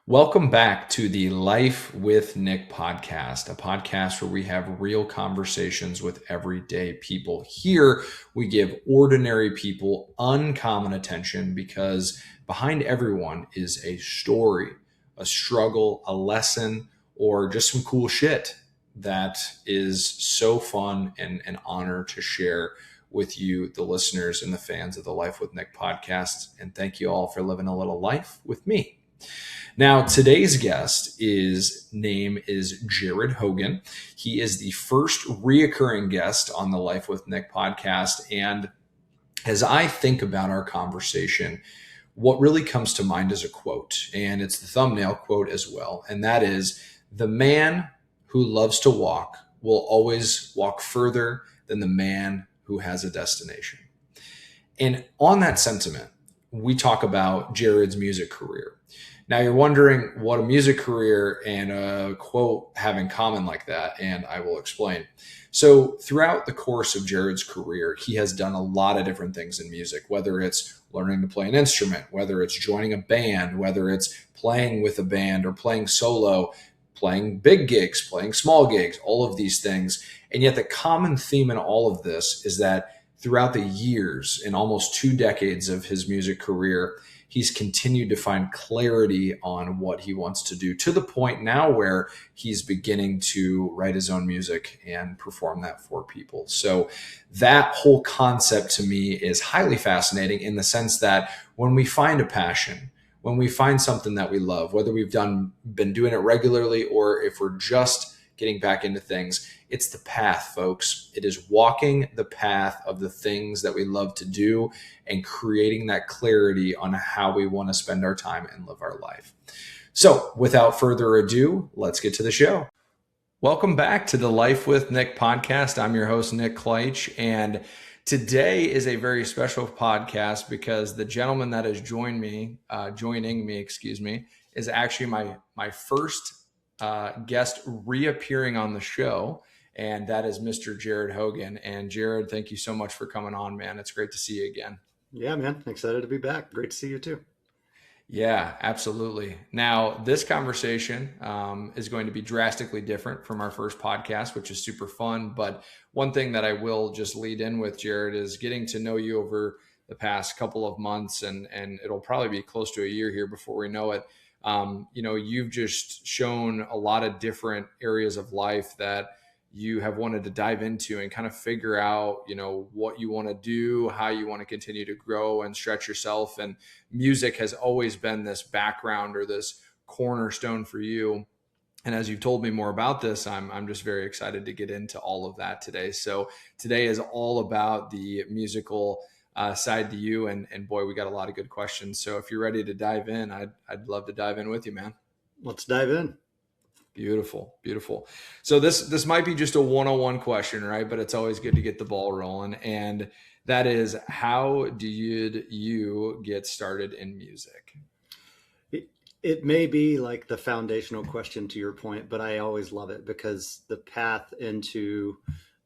Welcome back to the Life with Nick podcast, a podcast where we have real conversations with everyday people. Here, we give ordinary people uncommon attention because behind everyone is a story, a struggle, a lesson, or just some cool shit that is so fun and an honor to share with you, the listeners and the fans of the Life with Nick podcast. And thank you all for living a little life with me. Now, today's guest name is Jarrod Hogan. He is the first reoccurring guest on the Life with Nick podcast. And as I think about our conversation, what really comes to mind is a quote, and it's the thumbnail quote as well. And that is, "The man who loves to walk will always walk further than the man who has a destination." And on that sentiment, we talk about Jarrod's music career. Now you're wondering what a music career and a quote have in common like that, and I will explain. So throughout the course of Jarrod's career, he has done a lot of different things in music, whether it's learning to play an instrument, whether it's joining a band, whether it's playing with a band or playing solo, playing big gigs, playing small gigs, all of these things. And yet the common theme in all of this is that throughout the years, in almost 2 decades of his music career, he's continued to find clarity on what he wants to do, to the point now where he's beginning to write his own music and perform that for people. So that whole concept to me is highly fascinating in the sense that when we find a passion, when we find something that we love, whether been doing it regularly or if we're just getting back into things, it's the path, folks. It is walking the path of the things that we love to do and creating that clarity on how we want to spend our time and live our life. So without further ado, let's get to the show. Welcome back to the Life with Nick podcast. I'm your host, Nick Kleitch, and today is a very special podcast because the gentleman that has joining me, is actually my first guest reappearing on the show, and that is Mr. Jarrod Hogan. And Jarrod, thank you so much for coming on, man. It's great to see you again. Yeah, man. Excited to be back. Great to see you too. Yeah, absolutely. Now, this conversation is going to be drastically different from our first podcast, which is super fun. But one thing that I will just lead in with, Jarrod, is getting to know you over the past couple of months, and it'll probably be close to a year here before we know it. You've just shown a lot of different areas of life that you have wanted to dive into and kind of figure out, what you want to do, how you want to continue to grow and stretch yourself. And music has always been this background or this cornerstone for you. And as you've told me more about this, I'm just very excited to get into all of that today. So today is all about the musical side to you, and boy, we got a lot of good questions. So if you're ready to dive in, I'd love to dive in with you, man. Let's dive in. Beautiful. So this might be just a one-on-one question, right? But it's always good to get the ball rolling, and that is, how did you get started in music? It may be like the foundational question to your point, but I always love it because the path into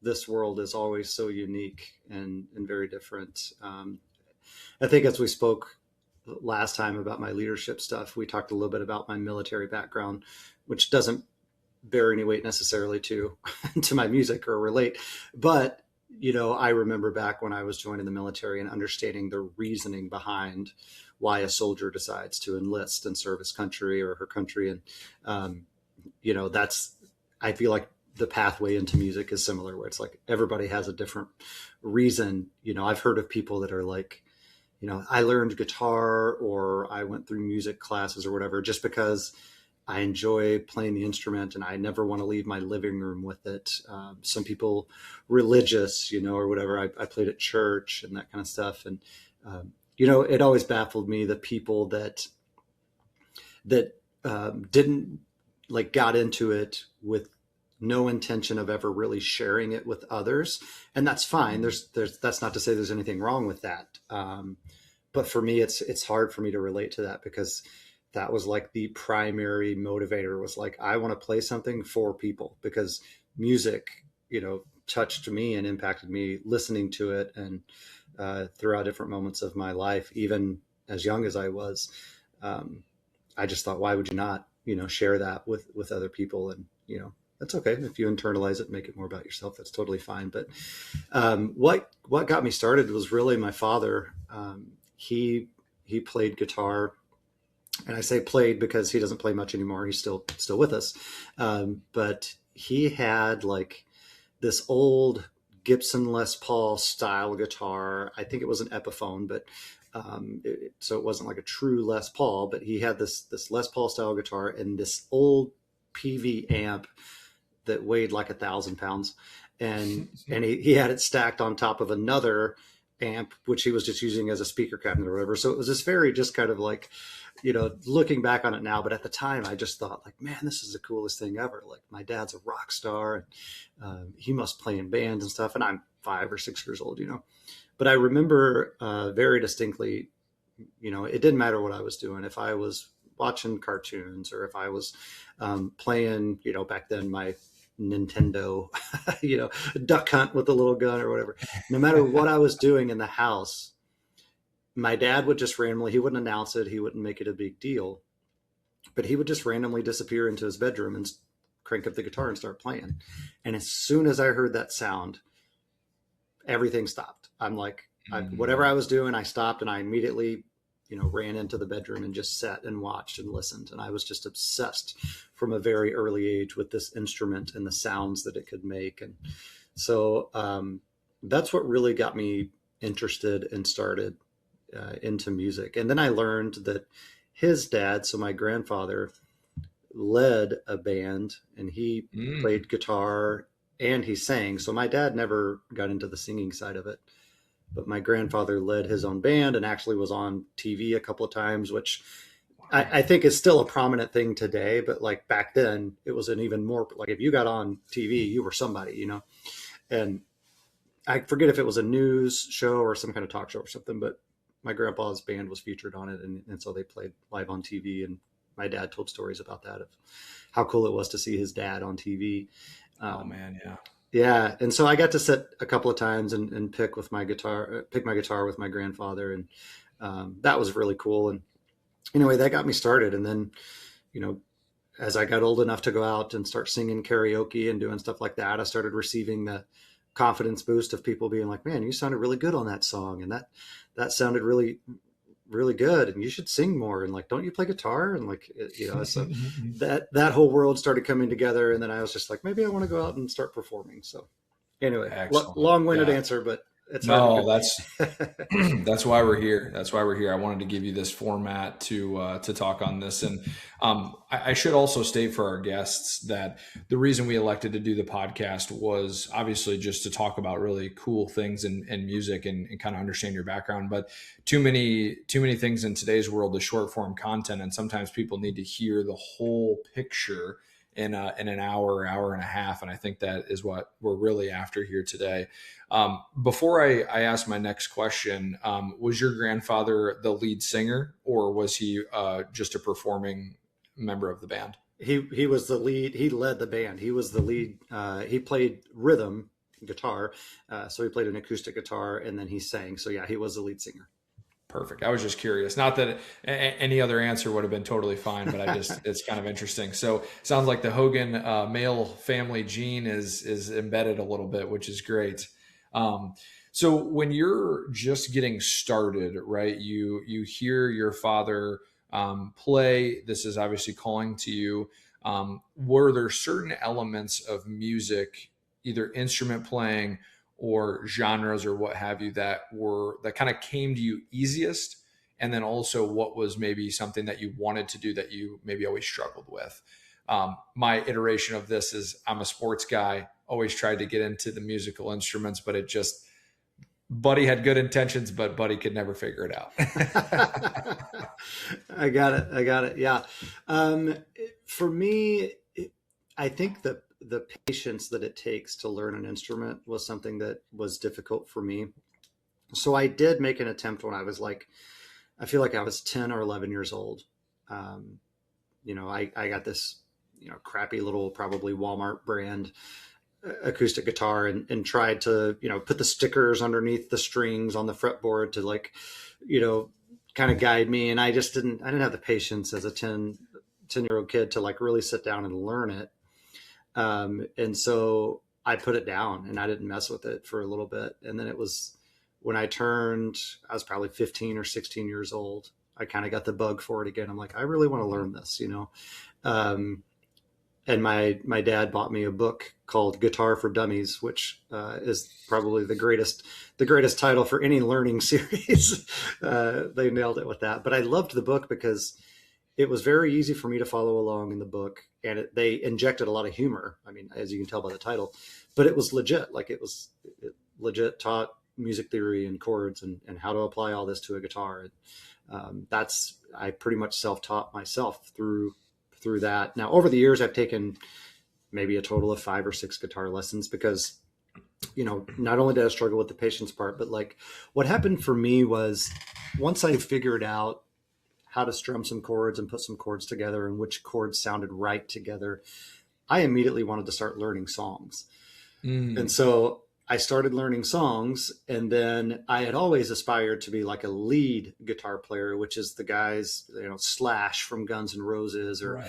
this world is always so unique and very different. I think as we spoke last time about my leadership stuff, we talked a little bit about my military background, which doesn't bear any weight necessarily to my music or relate. But, I remember back when I was joining the military and understanding the reasoning behind why a soldier decides to enlist and serve his country or her country. And, I feel like the pathway into music is similar, where it's like everybody has a different reason. I've heard of people that are like, I learned guitar or I went through music classes or whatever, just because I enjoy playing the instrument and I never want to leave my living room with it. Some people religious, or whatever. I played at church and that kind of stuff. And, it always baffled me, the people that didn't got into it with no intention of ever really sharing it with others. And that's fine. That's not to say there's anything wrong with that. But for me, it's hard for me to relate to that, because that was like the primary motivator, was like, I want to play something for people, because music, touched me and impacted me listening to it. And throughout different moments of my life, even as young as I was, I just thought, why would you not, share that with other people? And, that's okay. If you internalize it, make it more about yourself, that's totally fine. But what got me started was really my father. He played guitar, and I say played because he doesn't play much anymore. He's still with us. But he had like this old Gibson Les Paul style guitar. I think it was an Epiphone, but so it wasn't like a true Les Paul. But he had this Les Paul style guitar and this old PV amp that weighed like 1,000 pounds, and he had it stacked on top of another amp, which he was just using as a speaker cabinet or whatever. So it was this very just kind of like, looking back on it now, but at the time I just thought like, man, this is the coolest thing ever. Like my dad's a rock star, and he must play in bands and stuff. And I'm 5 or 6 years old, but I remember very distinctly, it didn't matter what I was doing. If I was watching cartoons or if I was playing, back then my Nintendo, duck hunt with a little gun or whatever, no matter what I was doing in the house, my dad would just randomly, he wouldn't announce it. He wouldn't make it a big deal, but he would just randomly disappear into his bedroom and crank up the guitar and start playing. And as soon as I heard that sound, everything stopped. I'm like, whatever I was doing, I stopped, and I immediately, ran into the bedroom and just sat and watched and listened. And I was just obsessed from a very early age with this instrument and the sounds that it could make. And so that's what really got me interested and started into music. And then I learned that his dad, so my grandfather, led a band, and he played guitar and he sang. So my dad never got into the singing side of it, but my grandfather led his own band and actually was on TV a couple of times, which I think is still a prominent thing today. But like back then, it was an even more, like if you got on TV, you were somebody, And I forget if it was a news show or some kind of talk show or something, but my grandpa's band was featured on it. And so they played live on TV. And my dad told stories about that, of how cool it was to see his dad on TV. Oh man. Yeah. Yeah. And so I got to sit a couple of times and pick my guitar with my grandfather. And that was really cool. And anyway, that got me started. And then, as I got old enough to go out and start singing karaoke and doing stuff like that, I started receiving the confidence boost of people being like, man, you sounded really good on that song. And that sounded really, really good. And you should sing more. And like, don't you play guitar? And like, so that whole world started coming together. And then I was just like, maybe I want to go out and start performing. So anyway, long-winded answer, but it's no, that's why we're here. That's why we're here. I wanted to give you this format to talk on this. And I should also state for our guests that the reason we elected to do the podcast was obviously just to talk about really cool things in music and kind of understand your background. But too many things in today's world is short form content, and sometimes people need to hear the whole picture in an hour and a half. And I think that is what we're really after here today. Before I ask my next question, was your grandfather the lead singer, or was he just a performing member of the band? He was the lead. He led the band. He was the lead. He played rhythm guitar. So he played an acoustic guitar, and then he sang. So yeah, he was the lead singer. Perfect. I was just curious. Not that any other answer would have been totally fine, but it's kind of interesting. So sounds like the Hogan male family gene is embedded a little bit, which is great. So when you're just getting started, right, you hear your father play, this is obviously calling to you. Were there certain elements of music, either instrument playing or genres or what have you, that kind of came to you easiest? And then also what was maybe something that you wanted to do that you maybe always struggled with? My iteration of this is, I'm a sports guy, always tried to get into the musical instruments, but Buddy had good intentions, but Buddy could never figure it out. I got it. Yeah. For me, I think that the patience that it takes to learn an instrument was something that was difficult for me. So I did make an attempt when I was I feel like I was 10 or 11 years old. I got this, crappy little, probably Walmart brand acoustic guitar and tried to, put the stickers underneath the strings on the fretboard to kind of guide me. And I didn't have the patience as a 10-year-old kid to like really sit down and learn it. And so I put it down and I didn't mess with it for a little bit. And then it was when I was probably 15 or 16 years old. I kind of got the bug for it again. I'm like, I really want to learn this, you know? And my dad bought me a book called Guitar for Dummies, which is probably the greatest title for any learning series. They nailed it with that. But I loved the book because it was very easy for me to follow along in the book, and they injected a lot of humor. I mean, as you can tell by the title, but it was legit. Like it legit taught music theory and chords and how to apply all this to a guitar. And I pretty much self-taught myself through that. Now, over the years, I've taken maybe a total of 5 or 6 guitar lessons because, you know, not only did I struggle with the patience part, but like what happened for me was once I figured out how to strum some chords and put some chords together and which chords sounded right together, I immediately wanted to start learning songs. And so I started learning songs, and then I had always aspired to be like a lead guitar player, which is the guys, you know, Slash from Guns N' Roses or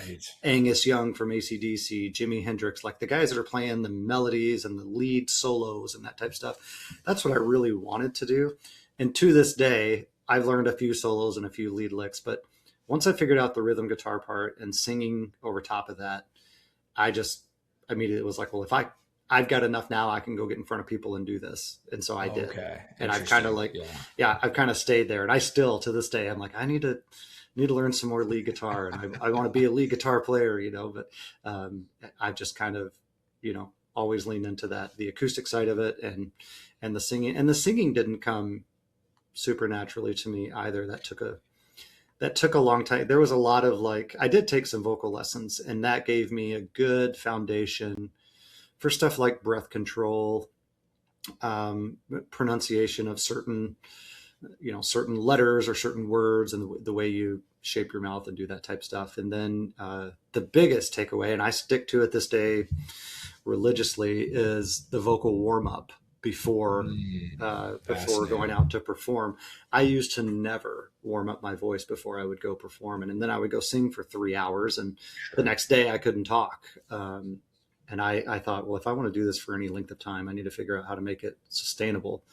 Angus Young from AC/DC, Jimi Hendrix, like the guys that are playing the melodies and the lead solos and that type of stuff. That's what I really wanted to do. And to this day, I've learned a few solos and a few lead licks, but once I figured out the rhythm guitar part and singing over top of that, I just immediately was like, well, if I've got enough now, I can go get in front of people and do this. And so I did. Okay. And I've kind of like, I've kind of stayed there. And I still, to this day, I'm like, I need to learn some more lead guitar, and I want to be a lead guitar player, you know, but I've just kind of, you know, always leaned into that, the acoustic side of it and the singing didn't come super naturally to me either. That took a long time. There was a lot of like, I did take some vocal lessons, and that gave me a good foundation for stuff like breath control, pronunciation of certain letters or certain words, and the way you shape your mouth and do that type of stuff. And then the biggest takeaway, and I stick to it this day religiously, is the vocal warm up before going out to perform. I used to never warm up my voice before I would go perform, and then I would go sing for 3 hours, and the next day I couldn't talk. And I thought, well, if I want to do this for any length of time, I need to figure out how to make it sustainable.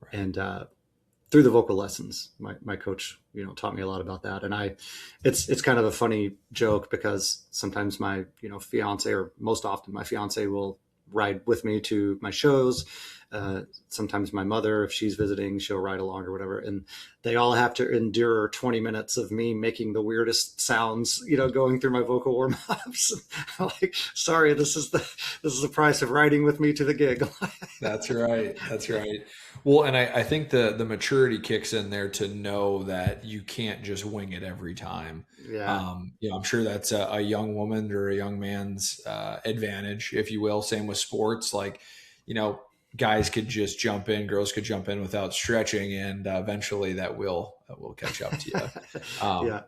Right. And through the vocal lessons, my coach, you know, taught me a lot about that. And it's kind of a funny joke because sometimes my, you know, fiance, or most often my fiance, will ride with me to my shows. Sometimes my mother, if she's visiting, she'll ride along or whatever. And they all have to endure 20 minutes of me making the weirdest sounds, you know, going through my vocal warm ups. I'm like, sorry, this is the price of riding with me to the gig. That's right. Well, and I think the maturity kicks in there to know that you can't just wing it every time. Yeah. You know, I'm sure that's a young woman or a young man's advantage, if you will. Same with sports. Like, you know, guys could just jump in, girls could jump in without stretching, and eventually that will catch up to you. Yeah.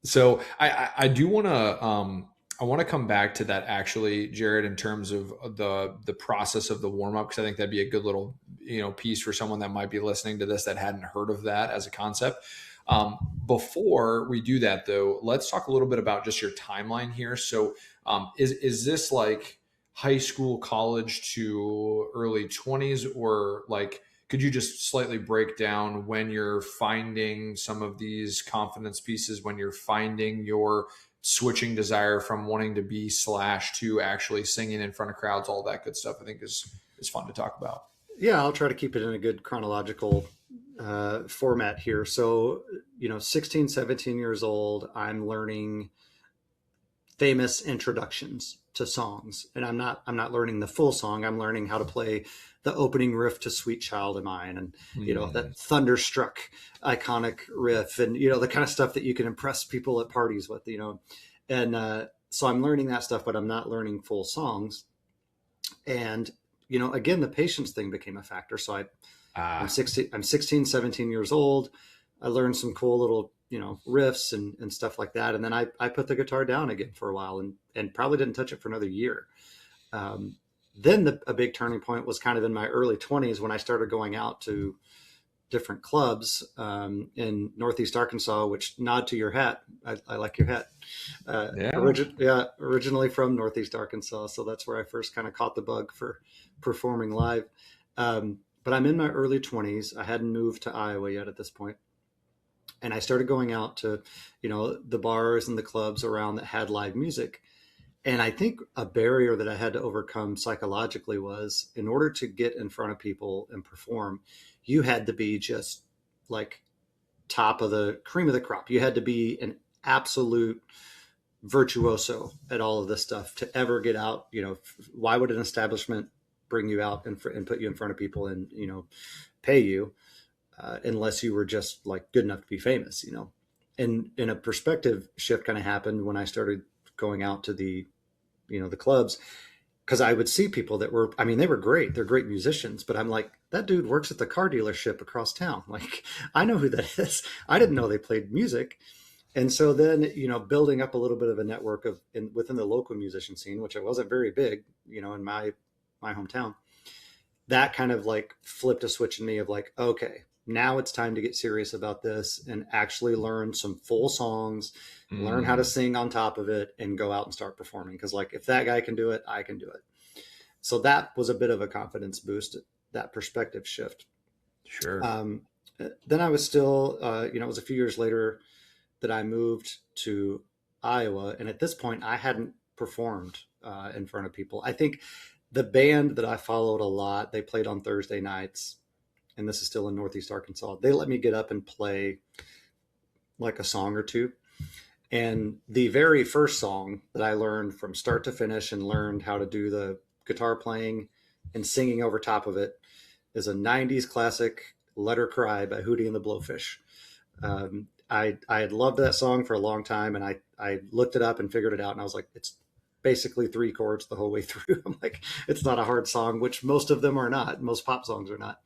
So I do want to I want to come back to that actually, Jarrod, in terms of the process of the warm up, because I think that'd be a good little, you know, piece for someone that might be listening to this that hadn't heard of that as a concept. Before we do that, though, let's talk a little bit about just your timeline here. So is this like high school, college to early 20s, or like, could you just slightly break down when you're finding some of these confidence pieces, when you're finding your switching desire from wanting to be Slash to actually singing in front of crowds, all that good stuff, I think is fun to talk about. Yeah, I'll try to keep it in a good chronological format here. So, you know, 16, 17 years old, I'm learning famous introductions to songs, and I'm not learning the full song. I'm learning how to play the opening riff to Sweet Child of Mine, and you know, that thunderstruck iconic riff, and you know, the kind of stuff that you can impress people at parties with, you know. And so I'm learning that stuff, but I'm not learning full songs. And you know, again, the patience thing became a factor. So I'm 16, 17 years old. I learned some cool little, you know, riffs and stuff like that. And then I put the guitar down again for a while and probably didn't touch it for another year. Then a big turning point was kind of in my early 20s when I started going out to different clubs in Northeast Arkansas, which nod to your hat. I like your hat. Yeah. Originally from Northeast Arkansas. So that's where I first kind of caught the bug for performing live. But I'm in my early 20s. I hadn't moved to Iowa yet at this point. And I started going out to, the bars and the clubs around that had live music. And I think a barrier that I had to overcome psychologically was, in order to get in front of people and perform, you had to be just like top of the cream of the crop. You had to be an absolute virtuoso at all of this stuff to ever get out. Why would an establishment bring you out and put you in front of people and, pay you unless you were just like good enough to be famous, And a perspective shift kind of happened when I started going out to the clubs, because I would see people that were, they were great. They're great musicians, but I'm like, that dude works at the car dealership across town. Like, I know who that is. I didn't know they played music. And so then, building up a little bit of a network within the local musician scene, which I wasn't very big, in my hometown, that kind of like flipped a switch in me of like, okay, now it's time to get serious about this and actually learn some full songs, learn how to sing on top of it, and go out and start performing. Because like, if that guy can do it, I can do it. So that was a bit of a confidence boost, that perspective shift. Sure. Then I was still, it was a few years later that I moved to Iowa. And at this point, I hadn't performed in front of people. I think the band that I followed a lot, they played on Thursday nights, and this is still in Northeast Arkansas. They let me get up and play like a song or two. And the very first song that I learned from start to finish and learned how to do the guitar playing and singing over top of it is a 90s classic, Let Her Cry by Hootie and the Blowfish. I had loved that song for a long time, and I looked it up and figured it out, and I was like, it's basically 3 chords the whole way through. I'm like, it's not a hard song, which most of them are not. Most pop songs are not.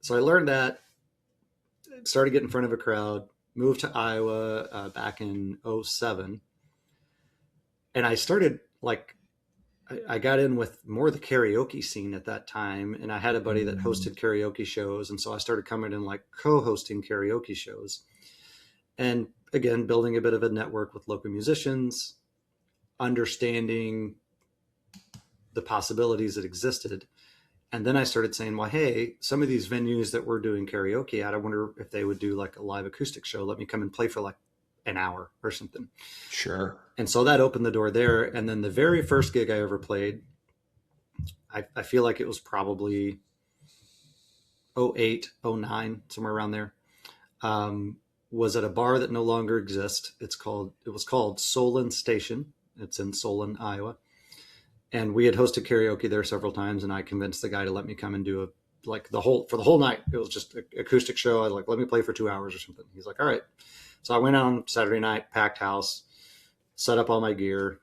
So I learned that, started getting in front of a crowd, moved to Iowa back in 2007. And I started I got in with more the karaoke scene at that time. And I had a buddy that hosted karaoke shows. And so I started coming in like co-hosting karaoke shows. And again, building a bit of a network with local musicians, understanding the possibilities that existed. And then I started saying, well, hey, some of these venues that we're doing karaoke at, I wonder if they would do like a live acoustic show. Let me come and play for like an hour or something. Sure. And so that opened the door there. And then the very first gig I ever played, I feel like it was probably 2008, 2009, somewhere around there, was at a bar that no longer exists. It was called Solon Station. It's in Solon, Iowa. And we had hosted karaoke there several times, and I convinced the guy to let me come and do for the whole night. It was just an acoustic show. I was like, let me play for 2 hours or something. He's like, all right. So I went on Saturday night, packed house, set up all my gear.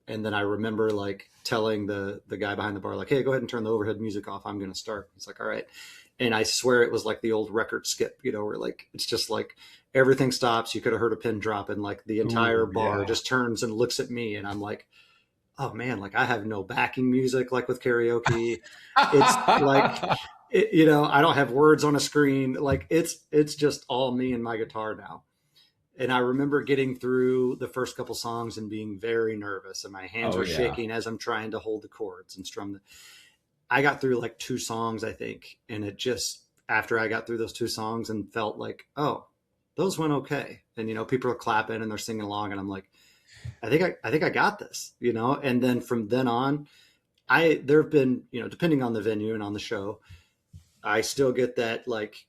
And then I remember like telling the guy behind the bar, like, hey, go ahead and turn the overhead music off. I'm going to start. He's like, all right. And I swear it was like the old record skip, where like, it's just like everything stops. You could have heard a pin drop, and like the entire bar just turns and looks at me. And I'm like, oh man, like I have no backing music, like with karaoke. It's like, I don't have words on a screen. Like it's just all me and my guitar now. And I remember getting through the first couple songs and being very nervous, and my hands are shaking as I'm trying to hold the chords and strum. I got through like 2 songs, I think. And it just, after I got through those 2 songs and felt like, oh, those went okay. And, people are clapping and they're singing along, and I'm like, I think I got this, and then from then on, there have been, depending on the venue and on the show, I still get that like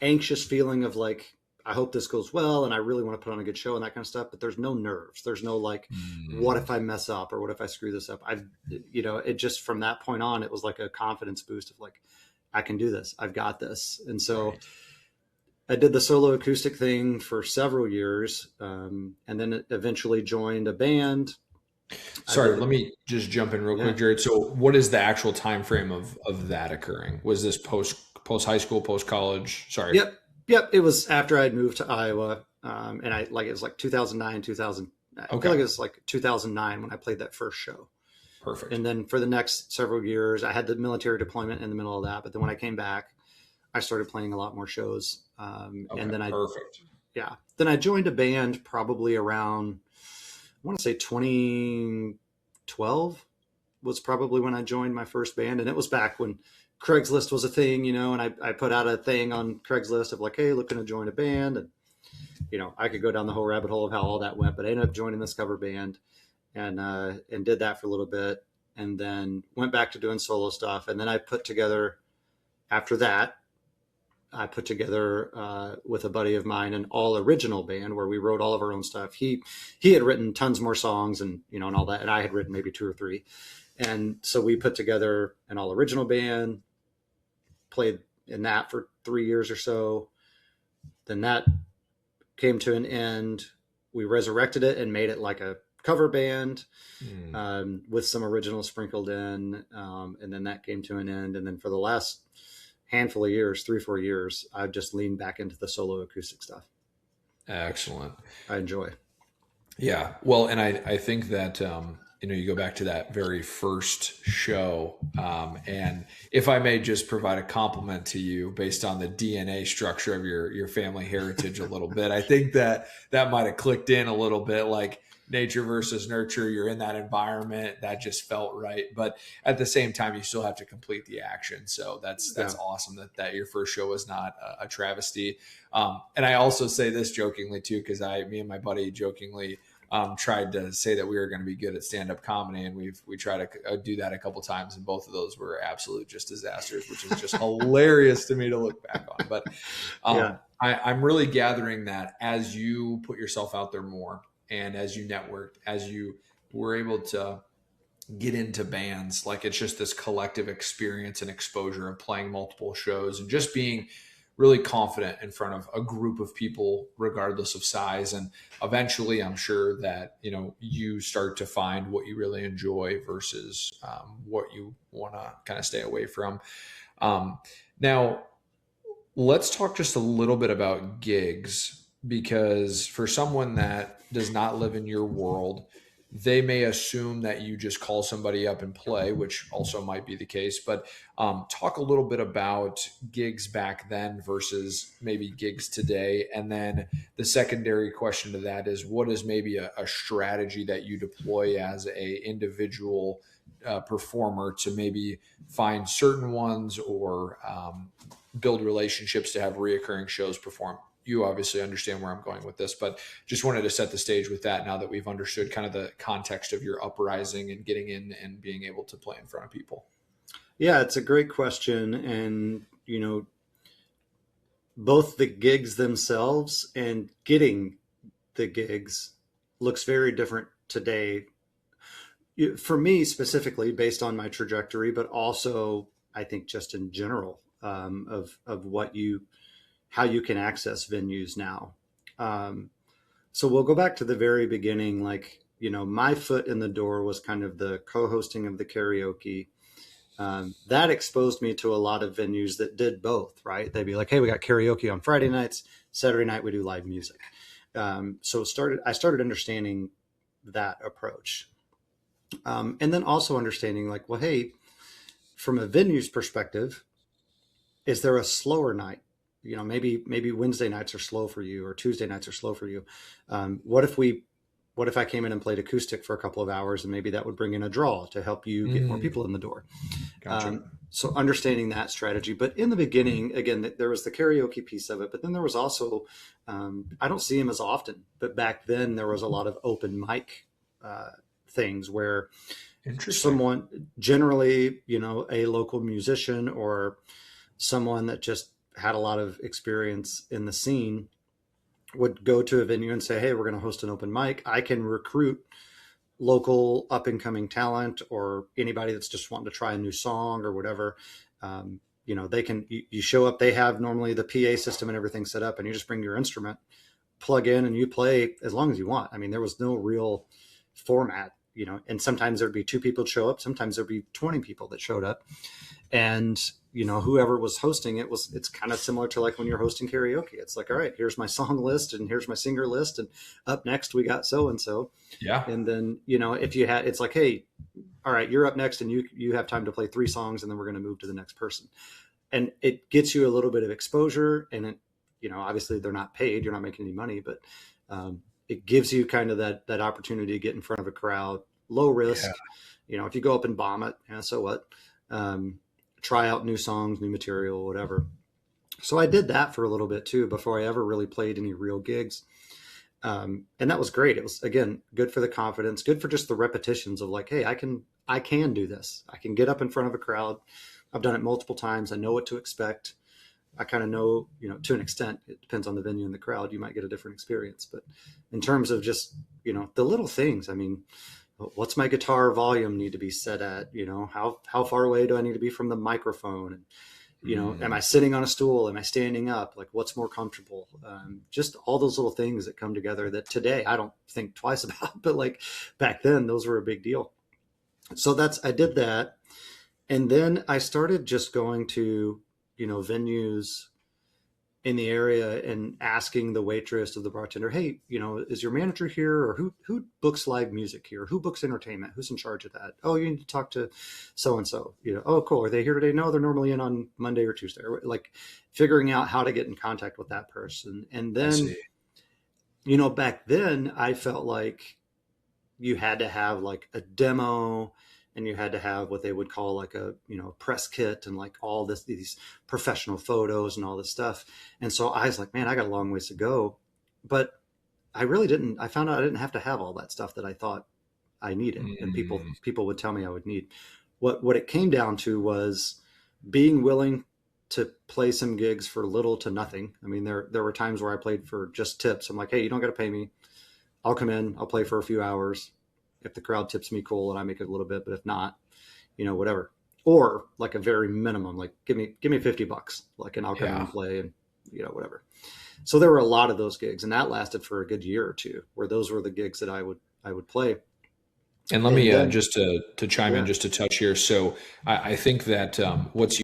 anxious feeling of like, I hope this goes well, and I really want to put on a good show and that kind of stuff, but there's no nerves. There's no like, what if I mess up, or what if I screw this up? It just, from that point on, it was like a confidence boost of like, I can do this. I've got this. And so right. I did the solo acoustic thing for several years, and then eventually joined a band. Sorry, let me just jump in real quick, Jarrod. So what is the actual time frame of that occurring? Was this post high school, post college? Sorry. Yep. It was after I'd moved to Iowa, and it was like 2009, 2000. I feel like it was like 2009 when I played that first show. Perfect. And then for the next several years, I had the military deployment in the middle of that. But then when I came back, I started playing a lot more shows. Okay, And then perfect. then I joined a band probably around, I want to say 2012 was probably when I joined my first band. And it was back when Craigslist was a thing, and I put out a thing on Craigslist of like, hey, looking to join a band. And, I could go down the whole rabbit hole of how all that went, but I ended up joining this cover band and did that for a little bit, and then went back to doing solo stuff. And then after that, I put together with a buddy of mine an all original band where we wrote all of our own stuff. He had written tons more songs and and all that, and I had written maybe two or three. And so we put together an all original band, played in that for 3 years or so. Then that came to an end. We resurrected it and made it like a cover band with some originals sprinkled in. And then that came to an end. And then for the last handful of years, 3-4 years, I've just leaned back into the solo acoustic stuff. Excellent. I enjoy. Yeah. Well, and I think that, you go back to that very first show. And if I may just provide a compliment to you based on the DNA structure of your family heritage a little bit, I think that might've clicked in a little bit, like nature versus nurture. You're in that environment that just felt right. But at the same time, you still have to complete the action. So that's awesome that your first show was not a travesty. And I also say this jokingly too, because me and my buddy jokingly tried to say that we were going to be good at stand-up comedy, and we tried to do that a couple times, and both of those were absolute just disasters, which is just hilarious to me to look back on. But I'm really gathering that as you put yourself out there more, and as you networked, as you were able to get into bands, like it's just this collective experience and exposure of playing multiple shows and just being really confident in front of a group of people, regardless of size. And eventually I'm sure that, you start to find what you really enjoy versus what you want to kind of stay away from. Now let's talk just a little bit about gigs, because for someone that does not live in your world, they may assume that you just call somebody up and play, which also might be the case. But talk a little bit about gigs back then versus maybe gigs today. And then the secondary question to that is, what is maybe a strategy that you deploy as a individual performer to maybe find certain ones or build relationships to have reoccurring shows perform? You obviously understand where I'm going with this, but just wanted to set the stage with that now that we've understood kind of the context of your uprising and getting in and being able to play in front of people. Yeah, it's a great question. And, both the gigs themselves and getting the gigs looks very different today. For me specifically, based on my trajectory, but also I think just in general of how you can access venues now. So we'll go back to the very beginning. Like, my foot in the door was kind of the co-hosting of the karaoke. That exposed me to a lot of venues that did both, right? They'd be like, hey, we got karaoke on Friday nights, Saturday night, we do live music. So I started understanding that approach. And then also understanding like, well, hey, from a venue's perspective, is there a slower night? Maybe Wednesday nights are slow for you, or Tuesday nights are slow for you. What if I came in and played acoustic for a couple of hours, and maybe that would bring in a draw to help you get more people in the door. Gotcha. So understanding that strategy. But in the beginning, again, there was the karaoke piece of it, but then there was also, I don't see them as often, but back then there was a lot of open mic things where someone, generally, a local musician or someone that just had a lot of experience in the scene, would go to a venue and say, hey, we're going to host an open mic. I can recruit local up and coming talent or anybody that's just wanting to try a new song or whatever. You show up, they have normally the PA system and everything set up, and you just bring your instrument, plug in, and you play as long as you want. I mean, there was no real format, and sometimes there'd be 2 people show up. Sometimes there'd be 20 people that showed up. And, whoever was hosting it's kind of similar to like when you're hosting karaoke. It's like, all right, here's my song list and here's my singer list. And up next we got so-and-so. Yeah. And then, if you had, it's like, hey, all right, you're up next and you have time to play 3 songs and then we're going to move to the next person. and it gets you a little bit of exposure, and it, obviously they're not paid, you're not making any money, but it gives you kind of that opportunity to get in front of a crowd, low Yeah. risk. If you go up and bomb it, so what? Try out new songs, new material, whatever. So I did that for a little bit too before I ever really played any real gigs. And that was great. It was, again, good for the confidence, good for just the repetitions of like, hey, I can do this. I can get up in front of a crowd. I've done it multiple times. I know what to expect. I kind of know, to an extent, it depends on the venue and the crowd. You might get a different experience, but in terms of just, the little things, I mean, what's my guitar volume need to be set at? How far away do I need to be from the microphone? And, am I sitting on a stool? Am I standing up? Like, what's more comfortable? Just all those little things that come together that today I don't think twice about, but like back then, those were a big deal. So I did that. And then I started just going to, venues in the area and asking the waitress or the bartender, hey, is your manager here, or who books live music here? Who books entertainment? Who's in charge of that? Oh, you need to talk to so and so. Oh, cool. Are they here today? No, they're normally in on Monday or Tuesday. Or like figuring out how to get in contact with that person. And I then, see. back then I felt like you had to have like a demo, and you had to have what they would call like a press kit, and like all these professional photos and all this stuff. And so I was like, man, I got a long ways to go. But I found out I didn't have to have all that stuff that I thought I needed, and Mm, people would tell me I would need. What it came down to was being willing to play some gigs for little to nothing. I mean, there were times where I played for just tips. I'm like, hey, you don't got to pay me. I'll come in, I'll play for a few hours. If the crowd tips me, cool, and I make it a little bit, but if not, whatever. Or like a very minimum, like give me $50, like, and I'll come in yeah. and play, and whatever. So there were a lot of those gigs, and that lasted for a good year or two, where those were the gigs that I would play. And let And me then, just to chime in yeah, just a touch here. So I think that what's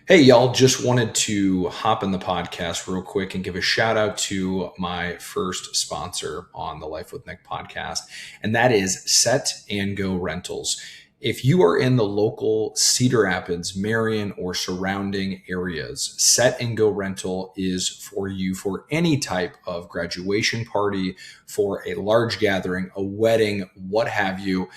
Hey, y'all, just wanted to hop in the podcast real quick and give a shout out to my first sponsor on the Life with Nick podcast, and that is Set and Go Rentals. If you are in the local Cedar Rapids, Marion, or surrounding areas, Set and Go Rental is for you for any type of graduation party, for a large gathering, a wedding, what have you.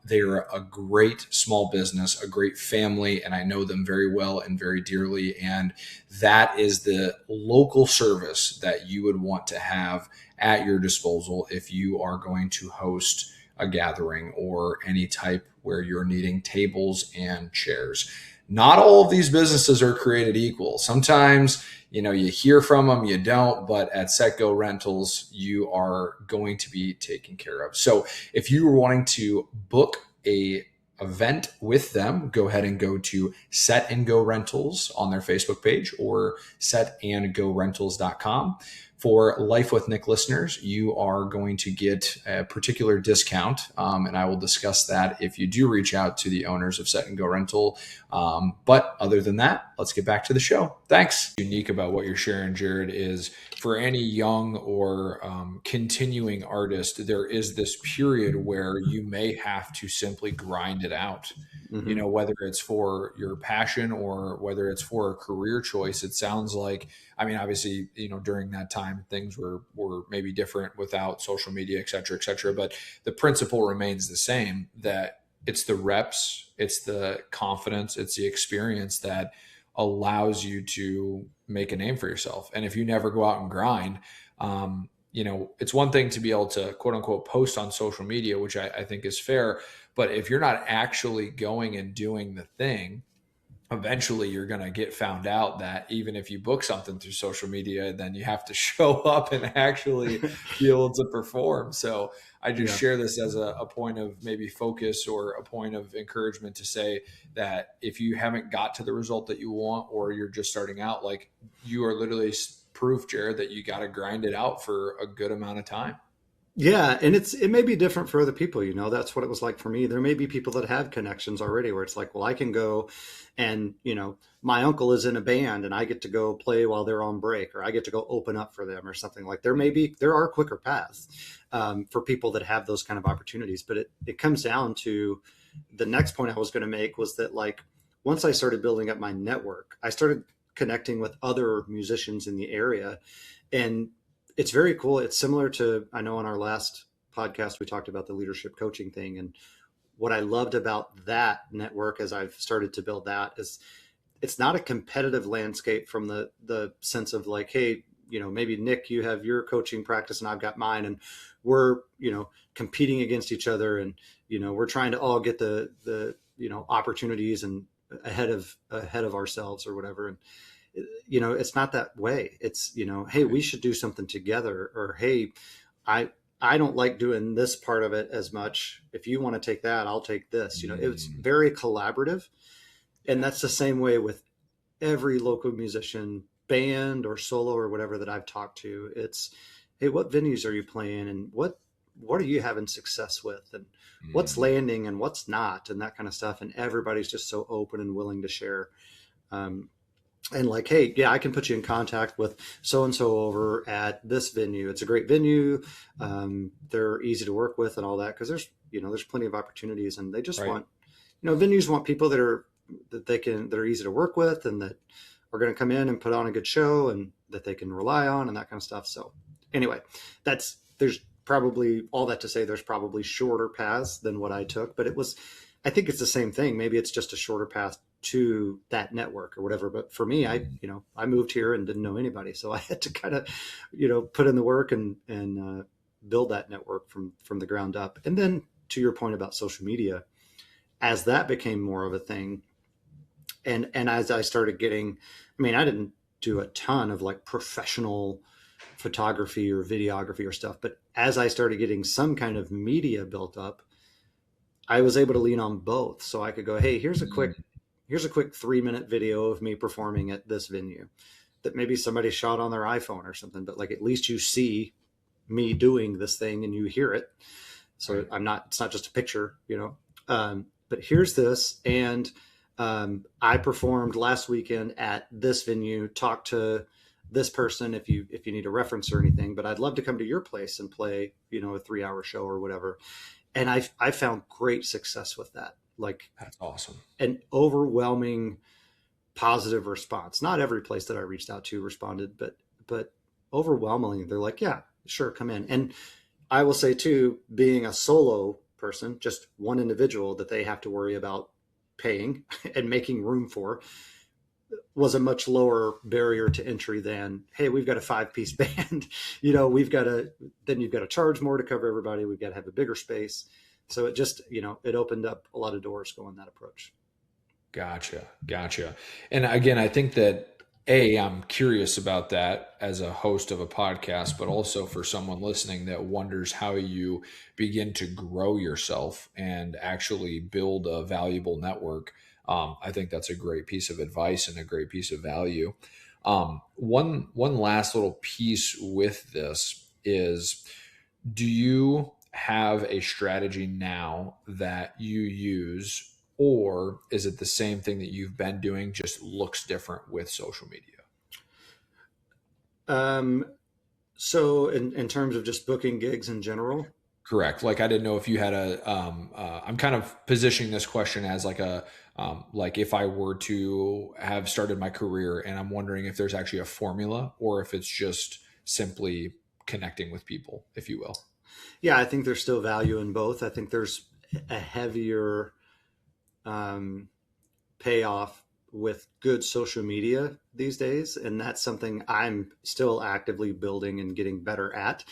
They're a great small business, a great family, and I know them very well and very dearly. And that is the local service that you would want to have at your disposal if you are going to host a gathering or any type where you're needing tables and chairs. Not all of these businesses are created equal. Sometimes, you hear from them, you don't, but at Setgo Rentals, you are going to be taken care of. So if you are wanting to book a event with them, go ahead and go to Set and Go Rentals on their Facebook page or setandgorentals.com. For Life with Nick listeners, you are going to get a particular discount, and I will discuss that if you do reach out to the owners of Set and Go Rental. But other than that, let's get back to the show. Thanks. Unique about what you're sharing, Jarrod, is for any young or continuing artist, there is this period where you may have to simply grind it out. mm-hmm. Whether it's for your passion or whether it's for a career choice. It sounds like, I mean, obviously, during that time, things were maybe different without social media, et cetera, et cetera. But the principle remains the same, that it's the reps, it's the confidence, it's the experience that allows you to make a name for yourself. And if you never go out and grind, it's one thing to be able to quote unquote post on social media, which I think is fair. But if you're not actually going and doing the thing, eventually you're going to get found out. That even if you book something through social media, then you have to show up and actually be able to perform. So I just Yeah. share this as a point of maybe focus or a point of encouragement to say that if you haven't got to the result that you want, or you're just starting out, like, you are literally proof, Jarrod, that you got to grind it out for a good amount of time. Yeah, and it may be different for other people, That's what it was like for me. There may be people that have connections already where it's like, well, I can go and, my uncle is in a band and I get to go play while they're on break, or I get to go open up for them or something. Like there are quicker paths for people that have those kind of opportunities. But it comes down to the next point I was going to make was that, like, once I started building up my network, I started connecting with other musicians in the area. And it's very cool. It's similar to, I know on our last podcast, we talked about the leadership coaching thing. And what I loved about that network as I've started to build that is it's not a competitive landscape from the sense of like, hey, maybe Nick, you have your coaching practice and I've got mine, and we're, competing against each other, and, we're trying to all get the opportunities and ahead of ourselves or whatever. And, it's not that way. It's, hey, we should do something together, or, hey, I don't like doing this part of it as much. If you want to take that, I'll take this. It's very collaborative. And that's the same way with every local musician, band or solo or whatever that I've talked to. It's, hey, what venues are you playing, and what are you having success with, and what's landing and what's not, and that kind of stuff. And everybody's just so open and willing to share. And like, hey, yeah, I can put you in contact with so-and-so over at this venue. It's a great venue. They're easy to work with and all that. Cause there's plenty of opportunities, and they just want, venues want people that are easy to work with, and that are going to come in and put on a good show, and that they can rely on, and that kind of stuff. So anyway, there's probably all that to say, there's probably shorter paths than what I took, but I think it's the same thing. Maybe it's just a shorter path to that network or whatever. But for me, I moved here and didn't know anybody. So I had to kind of, put in the work and build that network from the ground up. And then to your point about social media, as that became more of a thing, and as I started getting, I didn't do a ton of like professional photography or videography or stuff, but as I started getting some kind of media built up, I was able to lean on both. So I could go, hey, here's a quick 3-minute video of me performing at this venue that maybe somebody shot on their iPhone or something, but like, at least you see me doing this thing and you hear it. So it's not just a picture, but here's this. And I performed last weekend at this venue, talked to this person if you need a reference or anything, but I'd love to come to your place and play, a 3-hour show or whatever. And I found great success with that. Like, that's awesome. An overwhelming positive response. Not every place that I reached out to responded, but overwhelmingly they're like, yeah, sure, come in. And I will say too, being a solo person, just one individual that they have to worry about paying and making room for, was a much lower barrier to entry than, hey, we've got a 5-piece band, then you've got to charge more to cover everybody. We've got to have a bigger space. So it just, it opened up a lot of doors going that approach. Gotcha. And again, I think that I'm curious about that as a host of a podcast, but also for someone listening that wonders how you begin to grow yourself and actually build a valuable network. I think that's a great piece of advice and a great piece of value. One last little piece with this is, do you have a strategy now that you use, or is it the same thing that you've been doing, just looks different with social media? So in terms of just booking gigs in general? Correct. Like, I didn't know if you had I'm kind of positioning this question as like like if I were to have started my career, and I'm wondering if there's actually a formula, or if it's just simply connecting with people, if you will. Yeah, I think there's still value in both. I think there's a heavier payoff with good social media these days. And that's something I'm still actively building and getting better at.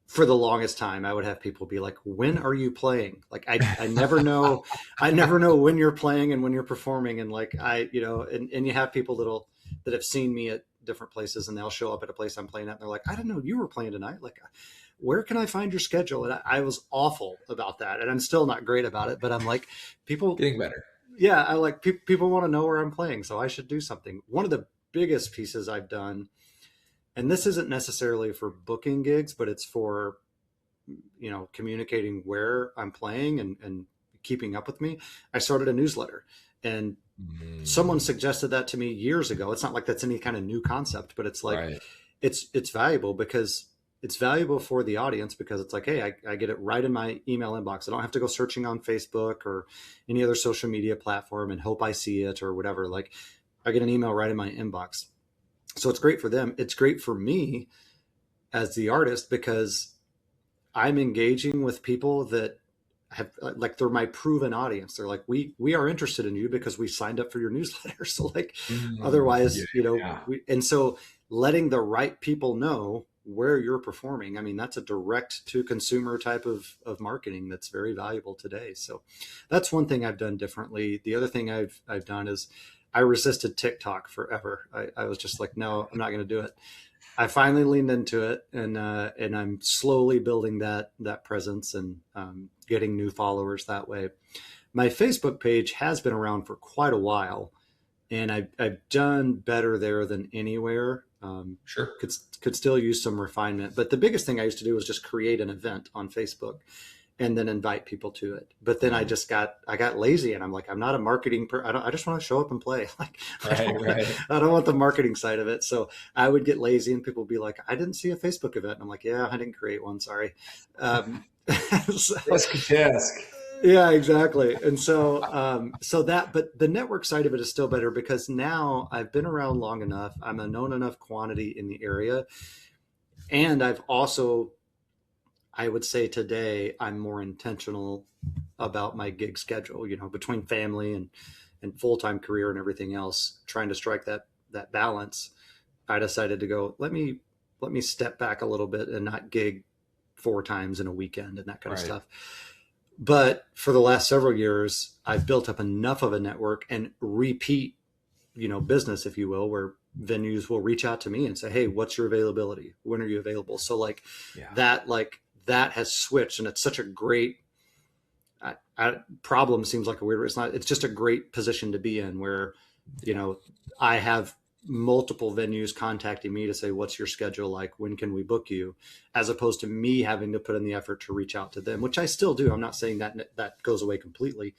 For the longest time, I would have people be like, when are you playing? Like, I never know. I never know when you're playing and when you're performing. And like, and you have people that have seen me at different places, and they'll show up at a place I'm playing at, and they're like, I didn't know you were playing tonight. Like, where can I find your schedule? And I was awful about that. And I'm still not great about it, but I'm like, people getting better. Yeah. I like people want to know where I'm playing, so I should do something. One of the biggest pieces I've done, and this isn't necessarily for booking gigs, but it's for, communicating where I'm playing and keeping up with me. I started a newsletter, and someone suggested that to me years ago. It's not like that's any kind of new concept, but it's like, it's valuable because it's valuable for the audience because it's like, hey, I get it right in my email inbox. I don't have to go searching on Facebook or any other social media platform and hope I see it or whatever. Like, I get an email right in my inbox. So it's great for them. It's great for me as the artist because I'm engaging with people that have, like, they're my proven audience. They're like, we are interested in you because we signed up for your newsletter. So like, Yeah, otherwise, yeah, and so letting the right people know where you're performing. I mean, that's a direct to consumer type of marketing that's very valuable today. So that's one thing I've done differently. The other thing I've done is I resisted TikTok forever. I was just like, no, I'm not going to do it. I finally leaned into it, and I'm slowly building that presence and getting new followers that way. My Facebook page has been around for quite a while, and I've done better there than anywhere. sure. Could still use some refinement, but the biggest thing I used to do was just create an event on Facebook and then invite people to it. But then Mm. I got lazy, and I'm like, I'm not a marketing I just want to show up and play. Like, Right, right. I don't want the marketing side of it. So I would get lazy, and people would be like, I didn't see a Facebook event. And I'm like, yeah, I didn't create one. Sorry. So, Task, task. yeah, exactly. And so that, but the network side of it is still better because now I've been around long enough. I'm a known enough quantity in the area. And I've also, I would say today, I'm more intentional about my gig schedule, between family and full-time career and everything else, trying to strike that balance. I decided to go, let me step back a little bit and not gig 4 times in a weekend and that kind of Right. stuff. But for the last several years, I've built up enough of a network and repeat, business, if you will, where venues will reach out to me and say, hey, what's your availability? When are you available? So Yeah. that has switched, and it's such a great problem. Seems like a weird, it's not, it's just a great position to be in where, I have multiple venues contacting me to say, what's your schedule like? When can we book you? As opposed to me having to put in the effort to reach out to them, which I still do. I'm not saying that goes away completely.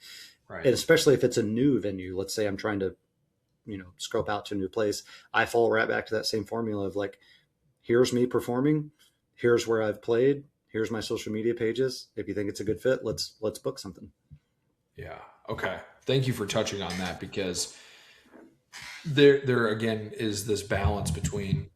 Right. And especially if it's a new venue, let's say I'm trying to, scope out to a new place, I fall right back to that same formula of like, here's me performing, here's where I've played, here's my social media pages. If you think it's a good fit, let's book something. Yeah. Okay. Thank you for touching on that because there again is this balance between,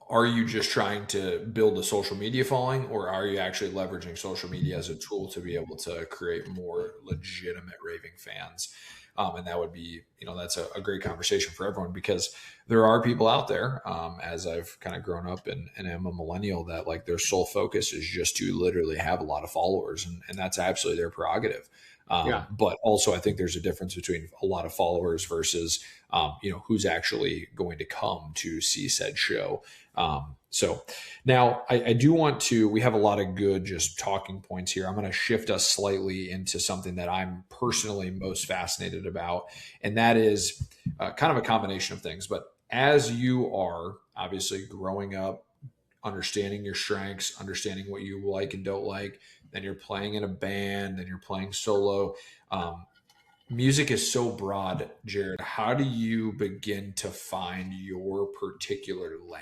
are you just trying to build a social media following, or are you actually leveraging social media as a tool to be able to create more legitimate raving fans? And that would be, that's a great conversation for everyone because there are people out there, as I've kind of grown up and am a millennial, that like their sole focus is just to literally have a lot of followers, and that's absolutely their prerogative. Yeah. But also, I think there's a difference between a lot of followers versus, who's actually going to come to see said show. So now I do want to, we have a lot of good just talking points here. I'm going to shift us slightly into something that I'm personally most fascinated about. And that is kind of a combination of things. But as you are obviously growing up, understanding your strengths, understanding what you like and don't like, then you're playing in a band, then you're playing solo. Music is so broad, Jarrod. How do you begin to find your particular lane?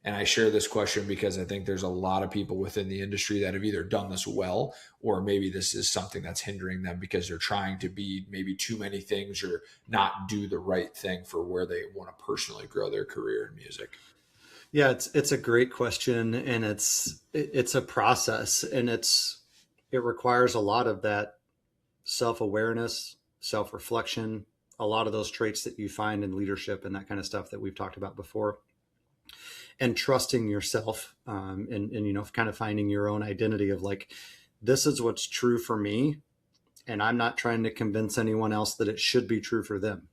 And I share this question because I think there's a lot of people within the industry that have either done this well, or maybe this is something that's hindering them because they're trying to be maybe too many things or not do the right thing for where they want to personally grow their career in music. Yeah, it's a great question, and it's a process, and it requires a lot of that self-awareness, self-reflection, a lot of those traits that you find in leadership and that kind of stuff that we've talked about before, and trusting yourself, and kind of finding your own identity of like, this is what's true for me, and I'm not trying to convince anyone else that it should be true for them.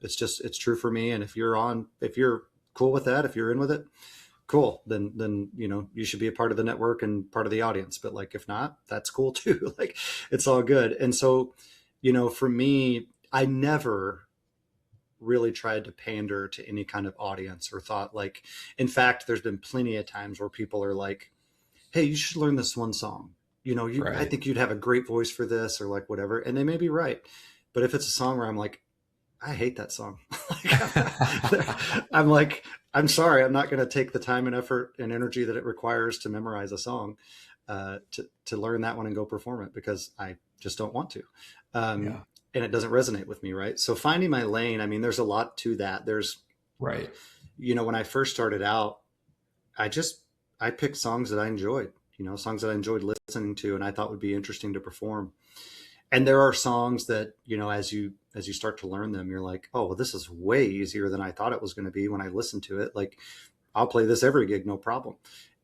It's true for me, and if you're cool with that, if you're in with it, cool, then you should be a part of the network and part of the audience. But like, if not, that's cool too. Like, it's all good. And so, for me, I never really tried to pander to any kind of audience or thought, like, in fact, there's been plenty of times where people are like, hey, you should learn this one song, I Right. think you'd have a great voice for this, or like whatever, and they may be right. But if it's a song where I'm like, I hate that song. I'm like, I'm sorry, I'm not going to take the time and effort and energy that it requires to memorize a song, to learn that one and go perform it, because I just don't want to. Um, Yeah. and it doesn't resonate with me, right? So finding my lane, I mean, there's a lot to that. There's, Right. when I first started out, I just, I picked songs that I enjoyed, songs that I enjoyed listening to and I thought would be interesting to perform. And there are songs that, as you start to learn them, you're like, oh, well, this is way easier than I thought it was going to be when I listened to it. Like, I'll play this every gig, no problem.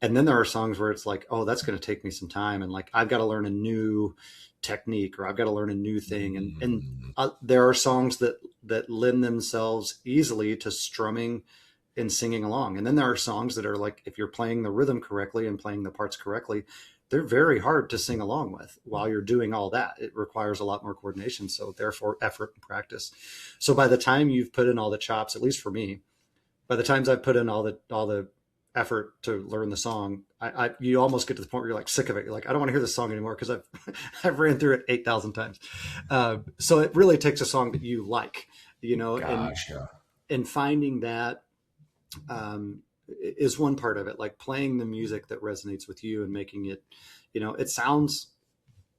And then there are songs where it's like, oh, that's going to take me some time, and like I've got to learn a new technique, or I've got to learn a new thing. And Mm, there are songs that lend themselves easily to strumming and singing along. And then there are songs that are like, if you're playing the rhythm correctly and playing the parts correctly, they're very hard to sing along with while you're doing all that. It requires a lot more coordination. So therefore effort and practice. So by the time you've put in all the chops, at least for me, by the times I've put in all the effort to learn the song, you almost get to the point where you're like sick of it. You're like, I don't want to hear this song anymore because I've I've ran through it 8,000 times. So it really takes a song that you like, and gosh, yeah. finding that, is one part of it. Like playing the music that resonates with you and making it, it sounds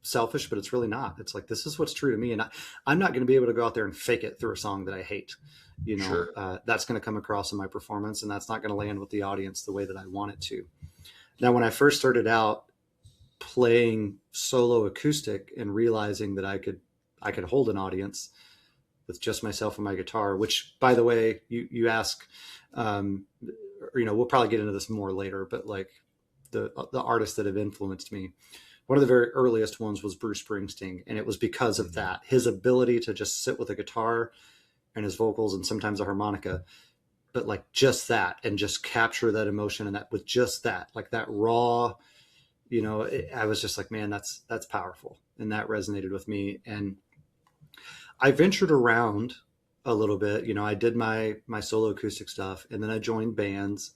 selfish, but it's really not. It's like, this is what's true to me. And I'm not going to be able to go out there and fake it through a song that I hate. Sure. That's going to come across in my performance, and that's not going to land with the audience the way that I want it to. Now, when I first started out playing solo acoustic and realizing that I could hold an audience with just myself and my guitar, which, by the way, you ask, we'll probably get into this more later, but like the artists that have influenced me, one of the very earliest ones was Bruce Springsteen. And it was because of Mhm. that, his ability to just sit with a guitar and his vocals and sometimes a harmonica, but like just that, and just capture that emotion, and that with just that, like that raw, I was just like, man, that's powerful. And that resonated with me. And I ventured around a little bit. I did my solo acoustic stuff, and then I joined bands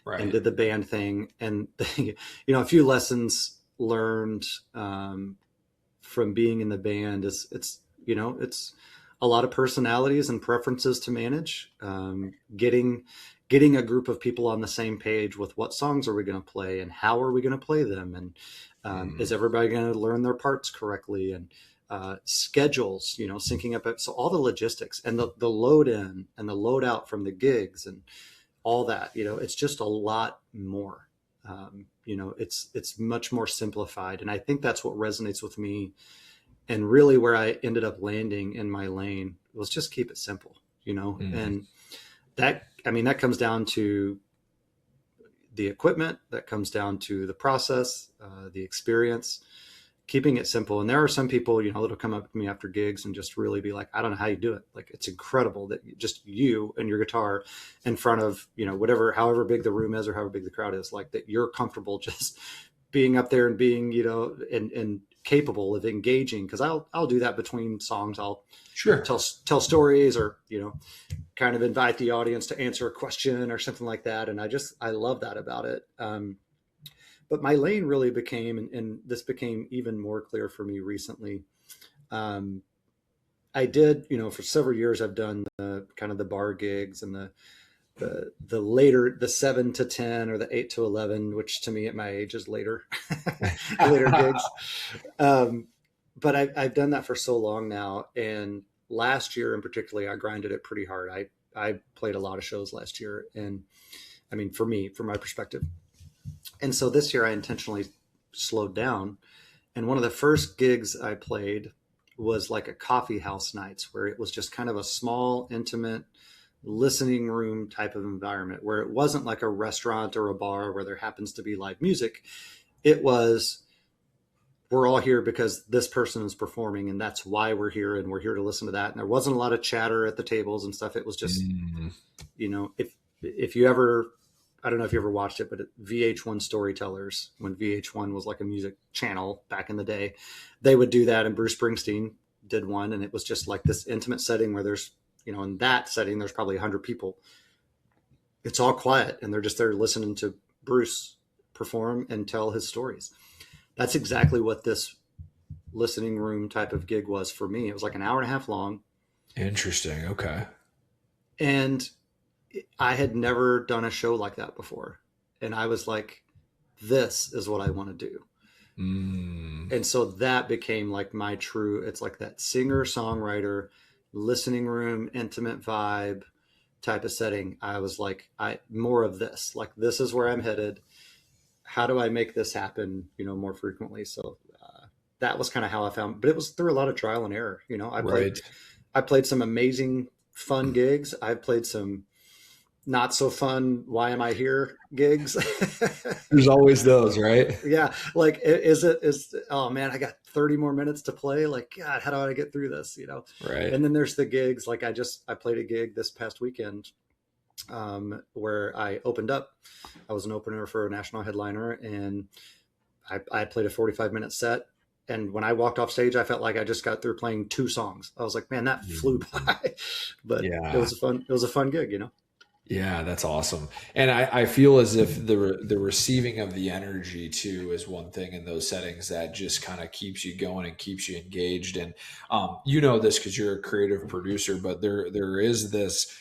and Right. did the band thing. And a few lessons learned, from being in the band is, it's a lot of personalities and preferences to manage. Getting a group of people on the same page with what songs are we going to play and how are we going to play them, and is Mm, everybody going to learn their parts correctly, and schedules, syncing up. So all the logistics and the load in and the load out from the gigs and all that, it's just a lot more. It's much more simplified, and I think that's what resonates with me. And really, where I ended up landing in my lane was just keep it simple, mm, and that comes down to the equipment, that comes down to the process, the experience, keeping it simple. And there are some people, that'll come up to me after gigs and just really be like, I don't know how you do it. Like, it's incredible that just you and your guitar in front of, whatever, however big the room is or however big the crowd is, like that you're comfortable just being up there and being, and capable of engaging. Cause I'll do that between songs. I'll, sure. tell stories, or, kind of invite the audience to answer a question or something like that. And I love that about it. But my lane really became, and this became even more clear for me recently. Um, I did, for several years, I've done the kind of the bar gigs and the later, the 7 to 10 or the 8 to 11, which to me at my age is later, later gigs. But I've done that for so long now. And last year in particular, I grinded it pretty hard. I played a lot of shows last year. And I mean, for me, from my perspective. And so this year I intentionally slowed down. And one of the first gigs I played was like a coffee house nights, where it was just kind of a small, intimate listening room type of environment, where it wasn't like a restaurant or a bar where there happens to be live music. It was, we're all here because this person is performing, and that's why we're here, and we're here to listen to that. And there wasn't a lot of chatter at the tables and stuff. It was just, Mm, if you ever, I don't know if you ever watched it, but VH1 Storytellers, when VH1 was like a music channel back in the day, they would do that. And Bruce Springsteen did one. And it was just like this intimate setting where there's, in that setting, there's probably 100 people. It's all quiet, and they're just there listening to Bruce perform and tell his stories. That's exactly what this listening room type of gig was for me. It was like an hour and a half long. Interesting. Okay. And I had never done a show like that before. And I was like, this is what I want to do. Mm, And so that became like my true, it's like that singer songwriter, listening room, intimate vibe type of setting. I was like, I more of this, like, this is where I'm headed. How do I make this happen, more frequently? So that was kind of how I found, but it was through a lot of trial and error. right. I played some amazing fun gigs. I played some not so fun why am I here gigs. There's always those, right? Yeah, like oh man, I got 30 more minutes to play, like, god, how do I get through this. Right. And then there's the gigs, like I played a gig this past weekend, where I opened up. I was an opener for a national headliner, and I played a 45-minute set. And when I walked off stage, I felt like I just got through playing two songs. I was like, man, that flew by. But Yeah. it was a fun gig. Yeah, that's awesome. And I feel as if the receiving of the energy too is one thing in those settings that just kind of keeps you going and keeps you engaged. And you know this because you're a creative producer, but there is this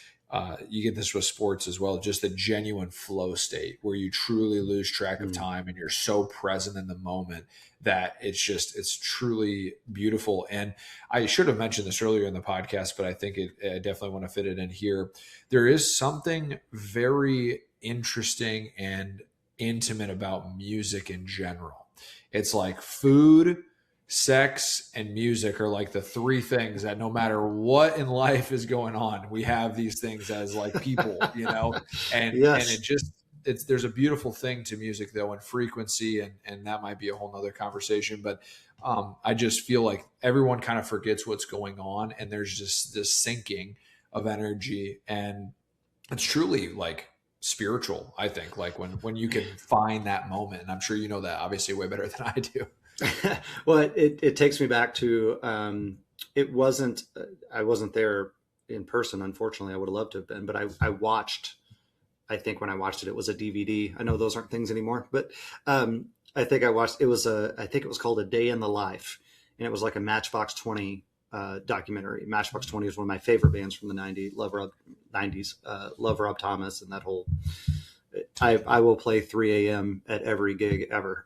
you get this with sports as well, just a genuine flow state where you truly lose track of Mm. time and you're so present in the moment that it's truly beautiful. And I should have mentioned this earlier in the podcast, but I think I definitely want to fit it in here. There is something very interesting and intimate about music in general. It's like food, sex, and music are like the three things that no matter what in life is going on, we have these things as like people, and Yes. it just it's there's a beautiful thing to music though, and frequency, and that might be a whole nother conversation, but I just feel like everyone kind of forgets what's going on, and there's just this sinking of energy, and it's truly like spiritual. I think like when you can find that moment, and I'm sure you know that obviously way better than I do. Well, it takes me back to, it wasn't, I wasn't there in person, unfortunately. I would have loved to have been, but I watched, I think when I watched it, it was a DVD. I know those aren't things anymore, but I think I watched, I think it was called A Day in the Life. And it was like a Matchbox 20 documentary. Matchbox 20 is one of my favorite bands from the 90s, Love Rob Thomas, and that whole, I will play 3 a.m. at every gig ever.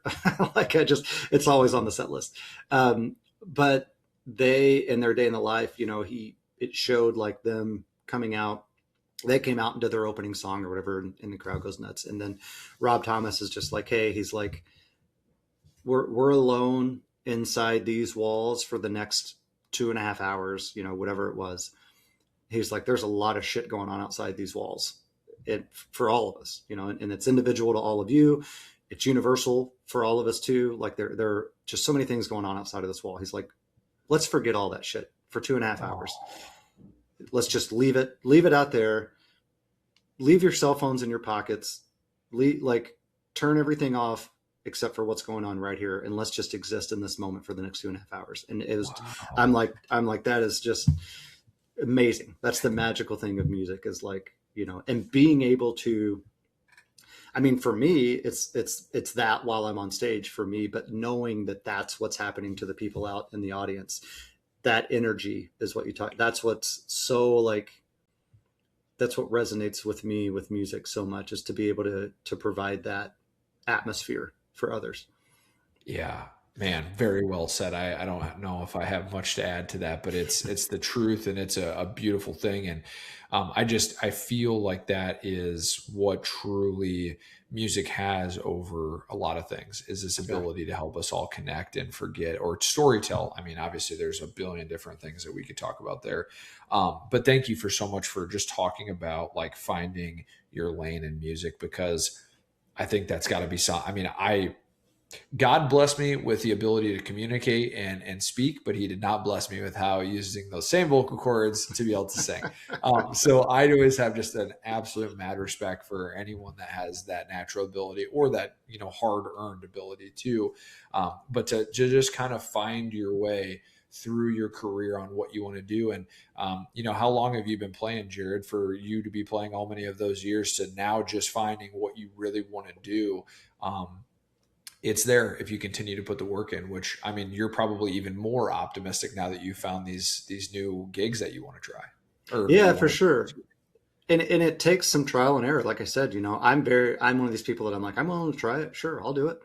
Like it's always on the set list. But they, in their day in the life, it showed like them coming out. They came out and did their opening song or whatever, and the crowd goes nuts. And then Rob Thomas is just like, hey, he's like, we're alone inside these walls for the next 2.5 hours, whatever it was. He's like, there's a lot of shit going on outside these walls, for all of us, and it's individual to all of you. It's universal for all of us too. Like there are just so many things going on outside of this wall. He's like, let's forget all that shit for 2.5 hours. Let's just leave it out there. Leave your cell phones in your pockets. Turn everything off except for what's going on right here, and let's just exist in this moment for the next 2.5 hours. And it was, Wow. I'm like, that is just amazing. That's the magical thing of music, is like, and being able to, I mean, for me, it's that while I'm on stage for me, but knowing that that's what's happening to the people out in the audience, that energy is what you talk. That's what's so like, that's what resonates with me with music so much, is to be able to provide that atmosphere for others. Yeah, man, very well said. I don't know if I have much to add to that, but it's the truth, and it's a beautiful thing. And I feel like that is what truly music has over a lot of things, is this Yeah. ability to help us all connect and forget or storytell. I mean, obviously there's a billion different things that we could talk about there. But thank you for so much for just talking about like finding your lane in music, because I think that's got to be some. I mean, God blessed me with the ability to communicate and speak, but He did not bless me with how using those same vocal cords to be able to sing. So I always have just an absolute mad respect for anyone that has that natural ability, or that hard earned ability too. But to just kind of find your way through your career on what you want to do. And how long have you been playing, Jarrod? For you to be playing all many of those years to now just finding what you really want to do. it's there if you continue to put the work in, which, I mean, you're probably even more optimistic now that you found these new gigs that you want to try or that Yeah, you for want sure. to. And it takes some trial and error. Like I said, I'm one of these people that I'm like, I'm willing to try it. Sure, I'll do it.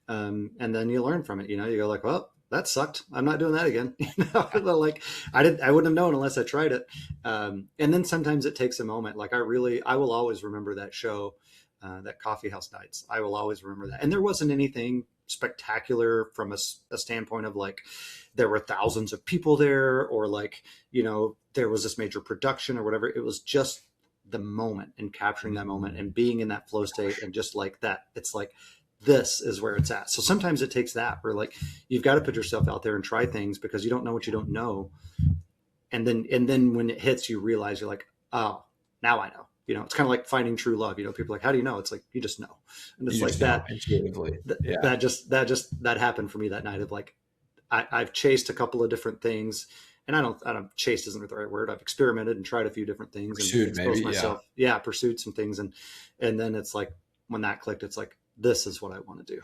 And then you learn from it. You go like, well, that sucked. I'm not doing that again. Like I wouldn't have known unless I tried it. And then sometimes it takes a moment. Like I will always remember that show, that coffee house nights. I will always remember that. And there wasn't anything spectacular from a standpoint of like, there were thousands of people there, or like, there was this major production or whatever. It was just the moment and capturing that moment and being in that flow state, and just like that, it's like, this is where it's at. So sometimes it takes that, where like you've got to put yourself out there and try things, because you don't know what you don't know. And then when it hits, you realize, you're like, oh, now I know. It's kind of like finding true love. People are like, how do you know? It's like, you just know. And it's You like just know that. intuitively. Yeah. That happened for me that night of like, I've chased a couple of different things, and I don't chased isn't the right word. I've experimented and tried a few different things and Pursued, exposed maybe. Yeah. myself. Yeah, pursued some things, and then it's like, when that clicked, it's like, this is what I want to do.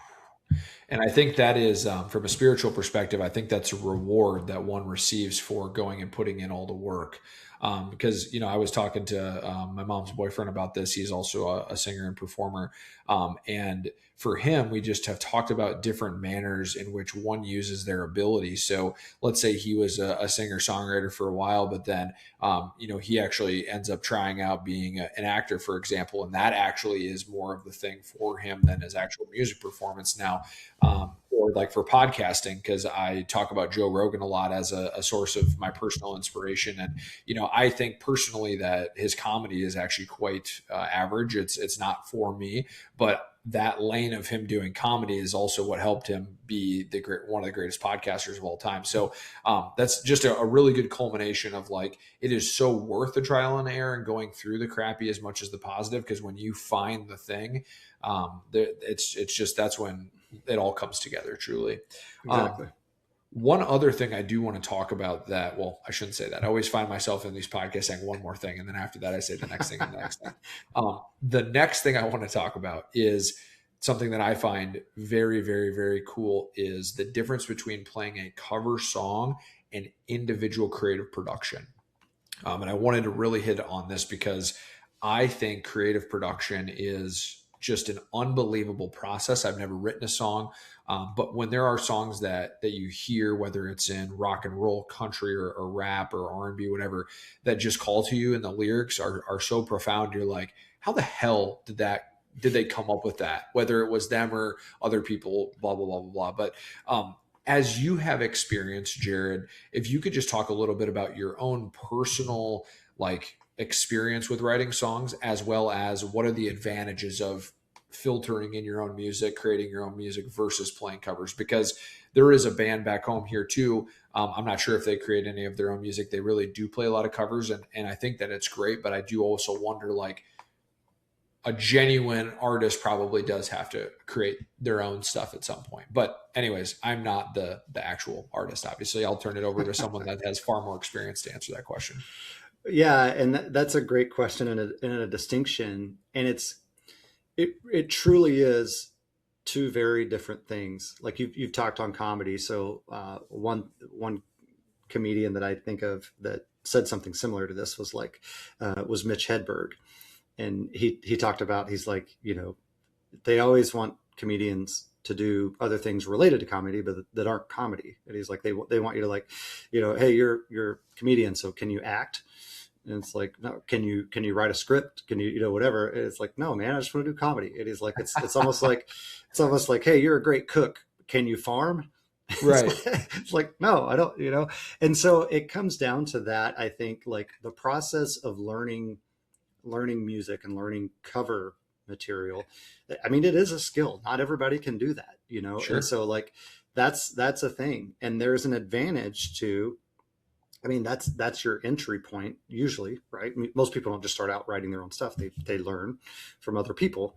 And I think that is, from a spiritual perspective, I think that's a reward that one receives for going and putting in all the work. Because, I was talking to my mom's boyfriend about this. He's also a singer and performer. And for him, we just have talked about different manners in which one uses their ability. So let's say he was a singer songwriter for a while, but then, he actually ends up trying out being an actor, for example. And that actually is more of the thing for him than his actual music performance now. Or like for podcasting, because I talk about Joe Rogan a lot as a source of my personal inspiration. And, I think personally that his comedy is actually quite average. It's not for me, but that lane of him doing comedy is also what helped him be one of the greatest podcasters of all time. So that's just a really good culmination of like, it is so worth the trial and error and going through the crappy as much as the positive, because when you find the thing, it's just, that's when it all comes together truly. Exactly. One other thing I do want to talk about that, well, I shouldn't say that. I always find myself in these podcasts saying one more thing, and then after that, I say the next thing and the next thing. The next thing I want to talk about is something that I find very, very, very cool, is the difference between playing a cover song and individual creative production. And I wanted to really hit on this because I think creative production is just an unbelievable process. I've never written a song, but when there are songs that you hear, whether it's in rock and roll, country, or rap, or R&B, whatever, that just call to you, and the lyrics are so profound, you're like, how the hell did they come up with that? Whether it was them or other people, blah blah blah blah blah. But as you have experienced, Jarrod, if you could just talk a little bit about your own personal like experience with writing songs, as well as what are the advantages of filtering in your own music, creating your own music versus playing covers, because there is a band back home here too. I'm not sure if they create any of their own music. They really do play a lot of covers, and I think that it's great, but I do also wonder, like, a genuine artist probably does have to create their own stuff at some point. But anyways, I'm not the actual artist. Obviously, I'll turn it over to someone that has far more experience to answer that question. Yeah, and that's a great question, and a distinction, and it truly is two very different things. Like you've talked on comedy, so one comedian that I think of that said something similar to this was Mitch Hedberg, and he talked about, he's like, they always want comedians to do other things related to comedy, but that aren't comedy. And he's like, they want you to, like, hey, you're a comedian, so can you act? And it's like, no, can you write a script? Can you, whatever? And it's like, no, man, I just want to do comedy. And he's like, it's almost like, hey, you're a great cook. Can you farm? Right. It's like, no, I don't. And so it comes down to that. I think, like, the process of learning music and learning cover material. I mean, it is a skill. Not everybody can do that, Sure. And so, like, that's a thing. And there's an advantage to, I mean, that's your entry point usually, right? I mean, most people don't just start out writing their own stuff. They learn from other people.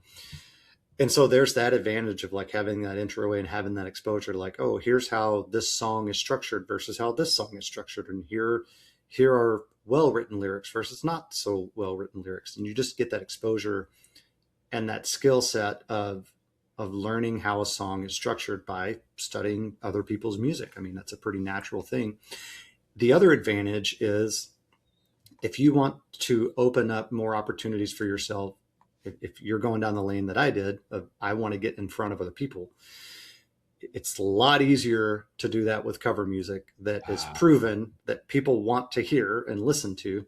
And so there's that advantage of, like, having that intro and having that exposure to, like, oh, here's how this song is structured versus how this song is structured. And here are well-written lyrics versus not so well-written lyrics. And you just get that exposure and that skill set of of learning how a song is structured by studying other people's music. I mean, that's a pretty natural thing. The other advantage is if you want to open up more opportunities for yourself, if you're going down the lane that I did, of I want to get in front of other people, it's a lot easier to do that with cover music that is proven that people want to hear and listen to,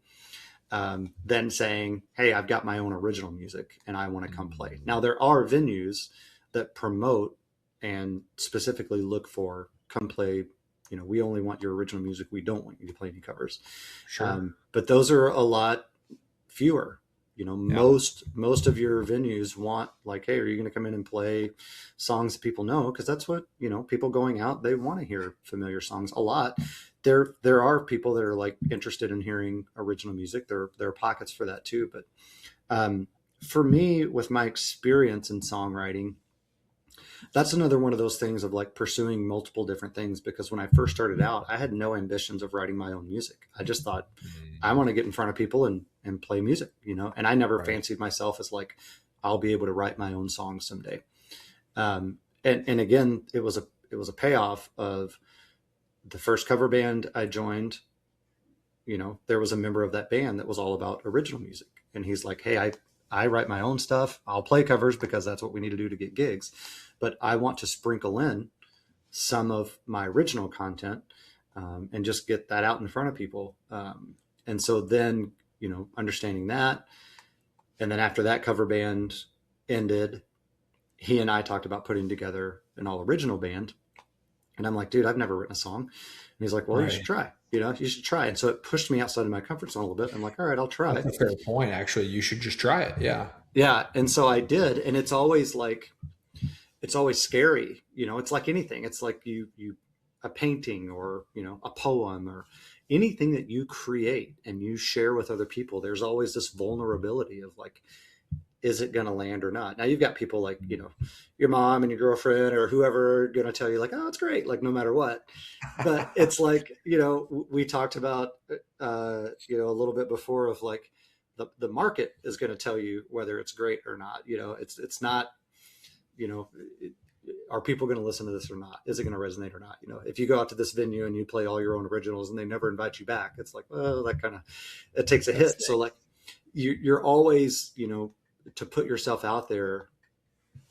than saying, hey, I've got my own original music and I want to come play. Now, there are venues that promote and specifically look for come play. You know, we only want your original music. We don't want you to play any covers. Sure. But those are a lot fewer. You know, Yeah. most of your venues want like, hey, are you going to come in and play songs that people know? Because that's what, you know, people going out, they want to hear familiar songs a lot. There are people that are like interested in hearing original music. There are pockets for that too. But for me, with my experience in songwriting, that's another one of those things of like pursuing multiple different things. Because when I first started out, I had no ambitions of writing my own music. I just thought I want to get in front of people and play music, you know, and I never Right. fancied myself as like, I'll be able to write my own songs someday. And again, it was a payoff of the first cover band I joined. You know, there was a member of that band that was all about original music. And he's like, hey, I write my own stuff. I'll play covers because that's what we need to do to get gigs. But I want to sprinkle in some of my original content, and just get that out in front of people. And so then, you know, understanding that. And then after that cover band ended, he and I talked about putting together an all original band. And I'm like, dude, I've never written a song. And he's like, well, you should Right. try, you know, you should try. And so it pushed me outside of my comfort zone a little bit. I'm like, all right, I'll try. That's a fair point. Actually, you should just try it. Yeah. Yeah. And so I did. And it's always like, it's always scary. You know, it's like anything. It's like a painting or, you know, a poem or anything that you create and you share with other people. There's always this vulnerability of like, is it going to land or not? Now you've got people like, you know, your mom and your girlfriend or whoever going to tell you like, oh, it's great. Like no matter what. But it's like, you know, we talked about, you know, a little bit before of like the market is going to tell you whether it's great or not. You know, it's not, you know, are people going to listen to this or not? Is it going to resonate or not? You know, if you go out to this venue and you play all your own originals and they never invite you back, it's like, well, that kind of, it takes a That's hit. So like you're always, you know, to put yourself out there,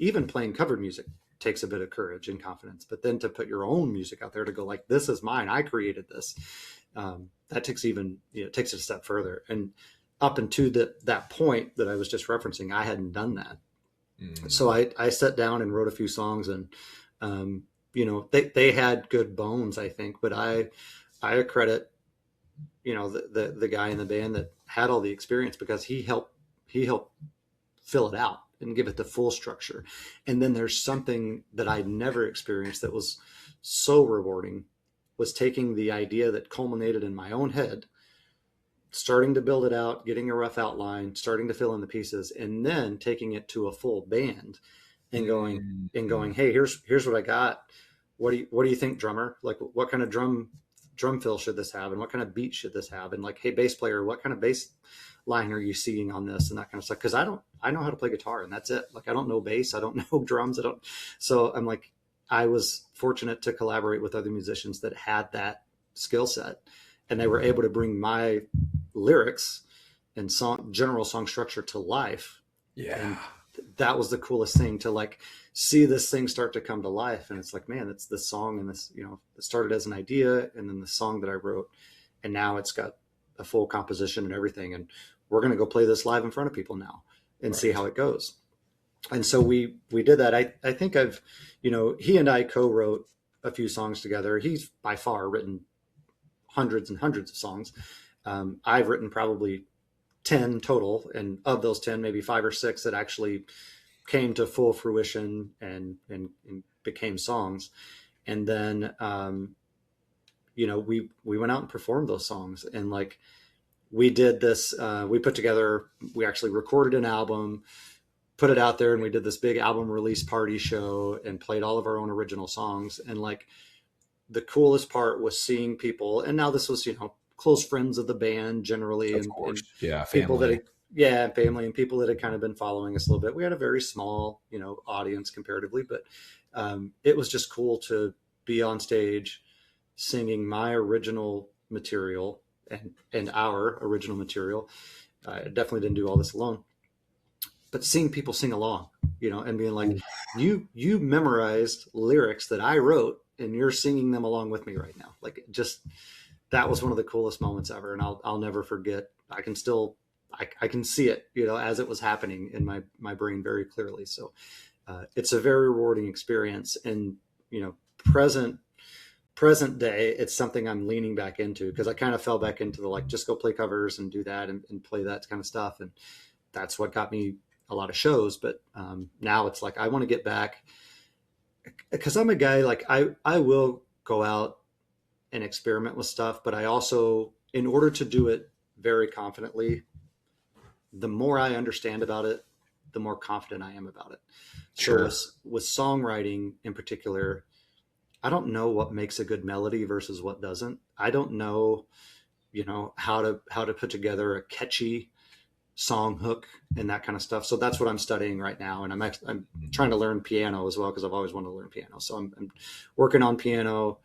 even playing covered music takes a bit of courage and confidence, but then to put your own music out there to go like, this is mine, I created this. That takes even, you know, takes it a step further. And up until that point that I was just referencing, I hadn't done that. So I sat down and wrote a few songs and, you know, they had good bones, I think, but I credit, you know, the guy in the band that had all the experience because he helped fill it out and give it the full structure. And then there's something that I'd never experienced that was so rewarding, was taking the idea that culminated in my own head, starting to build it out, getting a rough outline, starting to fill in the pieces, and then taking it to a full band and going, hey, here's what I got. What do you think, drummer? Like, what kind of drum fill should this have, and what kind of beat should this have? And like, hey, bass player, what kind of bass line are you seeing on this, and that kind of stuff? Because I know how to play guitar, and that's it. Like, I don't know bass, I don't know drums, I don't. So I'm like, I was fortunate to collaborate with other musicians that had that skill set, and they were able to bring my lyrics and general song structure to life. Yeah. And that was the coolest thing, to like see this thing start to come to life. And it's like, man, it's this song, and this, you know, it started as an idea, and then the song that I wrote, and now it's got a full composition and everything. And we're going to go play this live in front of people now and see how it goes. And so we did that. I think I've, you know, he and I co-wrote a few songs together. He's by far written hundreds and hundreds of songs. I've written probably 10 total, and of those 10, maybe 5 or 6 that actually came to full fruition and became songs. And then, you know, we went out and performed those songs, and like we did this, we actually recorded an album, put it out there, and we did this big album release party show and played all of our own original songs. And like the coolest part was seeing people, and now this was, you know, close friends of the band generally, Of and course. Yeah. people that Family. yeah, family and people that had kind of been following us a little bit. We had a very small, audience comparatively, but it was just cool to be on stage singing my original material and our original material. I definitely didn't do all this alone, but seeing people sing along, and being like, you memorized lyrics that I wrote and you're singing them along with me right now. Like, just that was one of the coolest moments ever, and I'll never forget. I can still I can see it, as it was happening in my brain very clearly. So it's a very rewarding experience, and present present day, it's something I'm leaning back into, because I kind of fell back into the, like, just go play covers and do that and play that kind of stuff, and that's what got me a lot of shows. But now it's like I want to get back, because I'm a guy, like, I will go out and experiment with stuff, but I also, in order to do it very confidently, the more I understand about it, the more confident I am about it. So Sure. with songwriting in particular, I don't know what makes a good melody versus what doesn't. I don't know, how to put together a catchy song hook and that kind of stuff. So that's what I'm studying right now, and I'm trying to learn piano as well, because I've always wanted to learn piano. So I'm working on piano,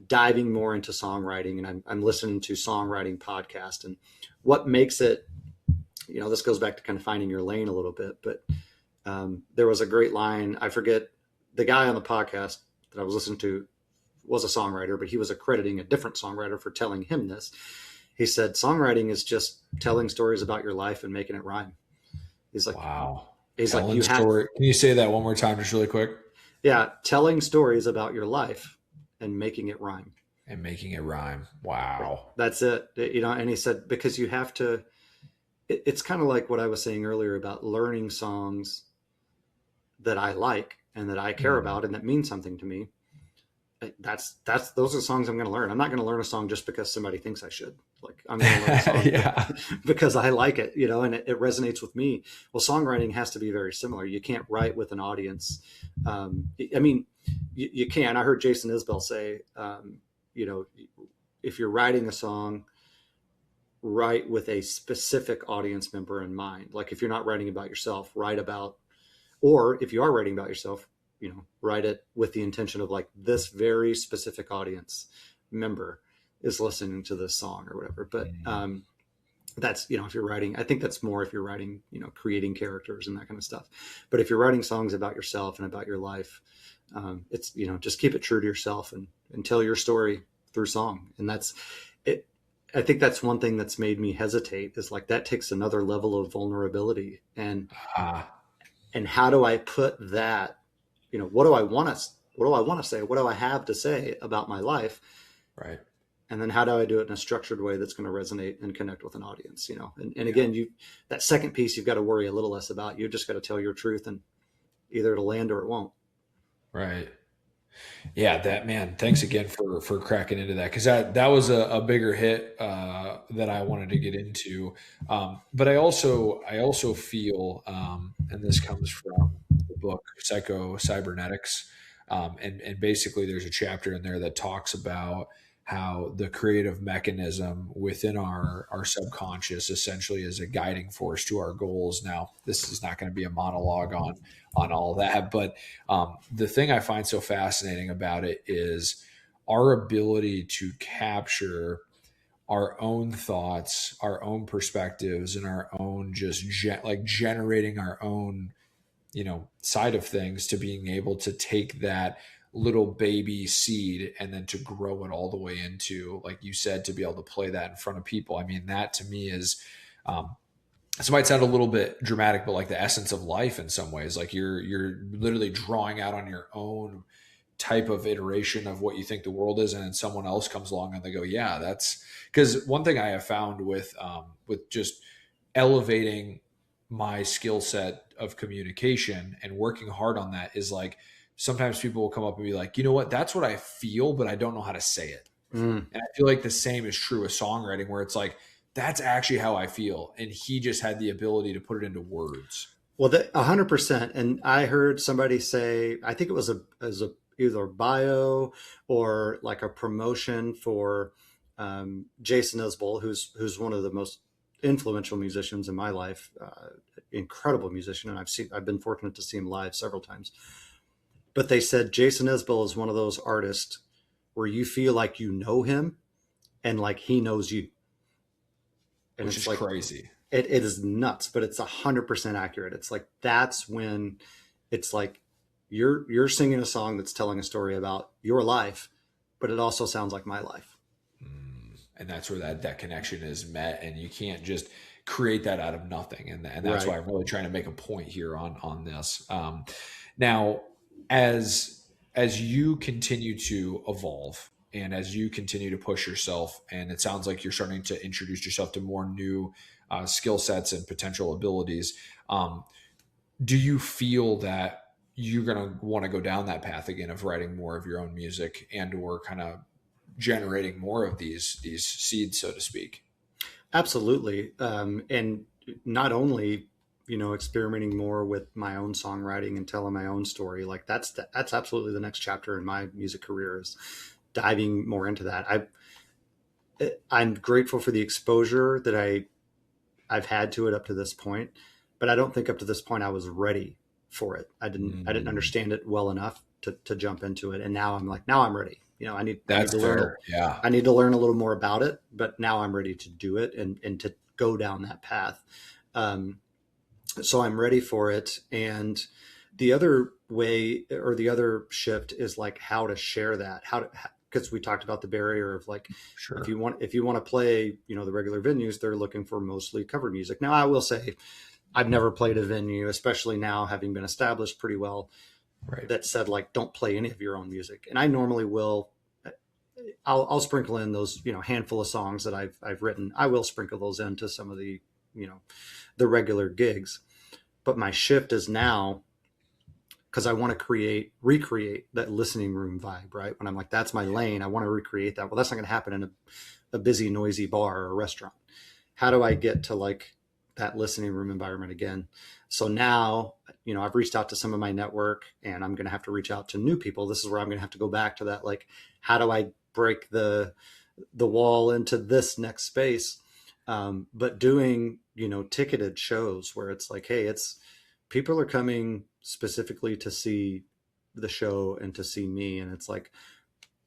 diving more into songwriting, and I'm listening to songwriting podcast. And what makes it, this goes back to kind of finding your lane a little bit, but there was a great line. I forget the guy on the podcast that I was listening to was a songwriter, but he was accrediting a different songwriter for telling him this. He said, songwriting is just telling stories about your life and making it rhyme. He's like, Wow. he's like, Telling you have, story. Can you say that one more time, just really quick? yeah, telling stories about your life and making it rhyme. And making it rhyme. Wow. That's it. And he said, because you have to, it's kind of like what I was saying earlier about learning songs that I like and that I care Mm. about and that mean something to me. Those are songs I'm going to learn. I'm not going to learn a song just because somebody thinks I should. Like, I'm going to learn a song Yeah. because I like it, and it resonates with me. Well, songwriting has to be very similar. You can't write with an audience. I mean, you can. I heard Jason Isbell say, you know, if you're writing a song, write with a specific audience member in mind. Like, if you're not writing about yourself, write about, or if you are writing about yourself, write it with the intention of, like, this very specific audience member is listening to this song or whatever. But Mm. that's, if you're writing, I think that's more if you're writing, creating characters and that kind of stuff. But if you're writing songs about yourself and about your life, it's, just keep it true to yourself and tell your story through song. And that's it. I think that's one thing that's made me hesitate, is like, that takes another level of vulnerability. Ah, And how do I put that, what do I want to say? What do I have to say about my life? right. And then how do I do it in a structured way that's going to resonate and connect with an audience, and Yeah. again, that second piece, you've got to worry a little less about. You just got to tell your truth, and either it'll land or it won't. Right. Yeah, that man. Thanks again for cracking into that, because that was a bigger hit that I wanted to get into. But I also feel, and this comes from the book Psycho Cybernetics, and basically there's a chapter in there that talks about how the creative mechanism within our subconscious essentially is a guiding force to our goals. Now, this is not going to be a monologue on all that, but the thing I find so fascinating about it is our ability to capture our own thoughts, our own perspectives, and our own just like generating our own, side of things, to being able to take that little baby seed and then to grow it all the way into, like you said, to be able to play that in front of people. I mean, that to me is, this might sound a little bit dramatic, but like the essence of life in some ways. Like you're literally drawing out on your own type of iteration of what you think the world is, and then someone else comes along and they go, "Yeah, that's." Because one thing I have found with just elevating my skill set of communication and working hard on that is, like, sometimes people will come up and be like, "You know what? That's what I feel, but I don't know how to say it." Mm. And I feel like the same is true with songwriting, where it's like, that's actually how I feel. And he just had the ability to put it into words. Well, 100%. And I heard somebody say, I think it was as a either bio or like a promotion for Jason Isbell, who's one of the most influential musicians in my life, incredible musician, and I've been fortunate to see him live several times. But they said Jason Isbell is one of those artists where you feel like you know him and like he knows you, and Which it's is like crazy. it is nuts, but it's 100% accurate. It's like that's when it's like you're singing a song that's telling a story about your life, but it also sounds like my life. And that's where that connection is met, and you can't just create that out of nothing. And that's why Right. I'm really trying to make a point here on this. Now, as you continue to evolve and as you continue to push yourself, and it sounds like you're starting to introduce yourself to more new skill sets and potential abilities, do you feel that you're going to want to go down that path again of writing more of your own music and or kind of generating more of these seeds, so to speak? Absolutely. And not only, experimenting more with my own songwriting and telling my own story, like that's absolutely the next chapter in my music career is diving more into that. I'm grateful for the exposure that I've had to it up to this point, but I don't think up to this point I was ready for it. I didn't Mm, understand it well enough to jump into it. And now I'm like, now I'm ready. I need that's to learn fair. Yeah. I need to learn a little more about it, but now I'm ready to do it and to go down that path. Um, so I'm ready for it. And the other way or the other shift is like how to share that, because we talked about the barrier of like, Sure. if you want to play, the regular venues, they're looking for mostly cover music. Now I will say I've never played a venue, especially now having been established pretty well, Right. that said like, don't play any of your own music. And I normally will, I'll sprinkle in those, handful of songs that I've written. I will sprinkle those into some of the, you know, the regular gigs. But my shift is now because I want to recreate that listening room vibe, right? When I'm like, that's my lane, I want to recreate that. Well, that's not going to happen in a busy, noisy bar or a restaurant. How do I get to like that listening room environment again? So now, I've reached out to some of my network and I'm going to have to reach out to new people. This is where I'm going to have to go back to that. Like, how do I break the wall into this next space? But doing, ticketed shows where it's like, hey, it's people are coming specifically to see the show and to see me. And it's like,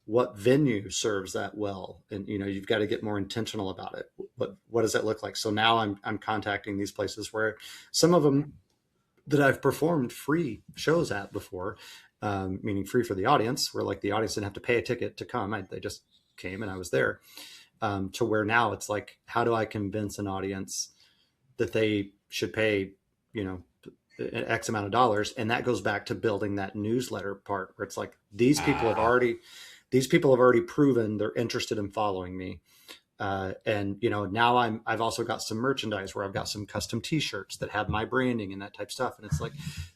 what venue serves that well? And, you've got to get more intentional about it. What does that look like? So now I'm contacting these places where some of them that I've performed free shows at before, meaning free for the audience, where like the audience didn't have to pay a ticket to come. They just came and I was there. To where now it's like, how do I convince an audience that they should pay, you know, an X amount of dollars? And that goes back to building that newsletter part where it's like, Ah, these people have already proven they're interested in following me. And now I've also got some merchandise where I've got some custom T-shirts that have my branding and that type of stuff. And it's like,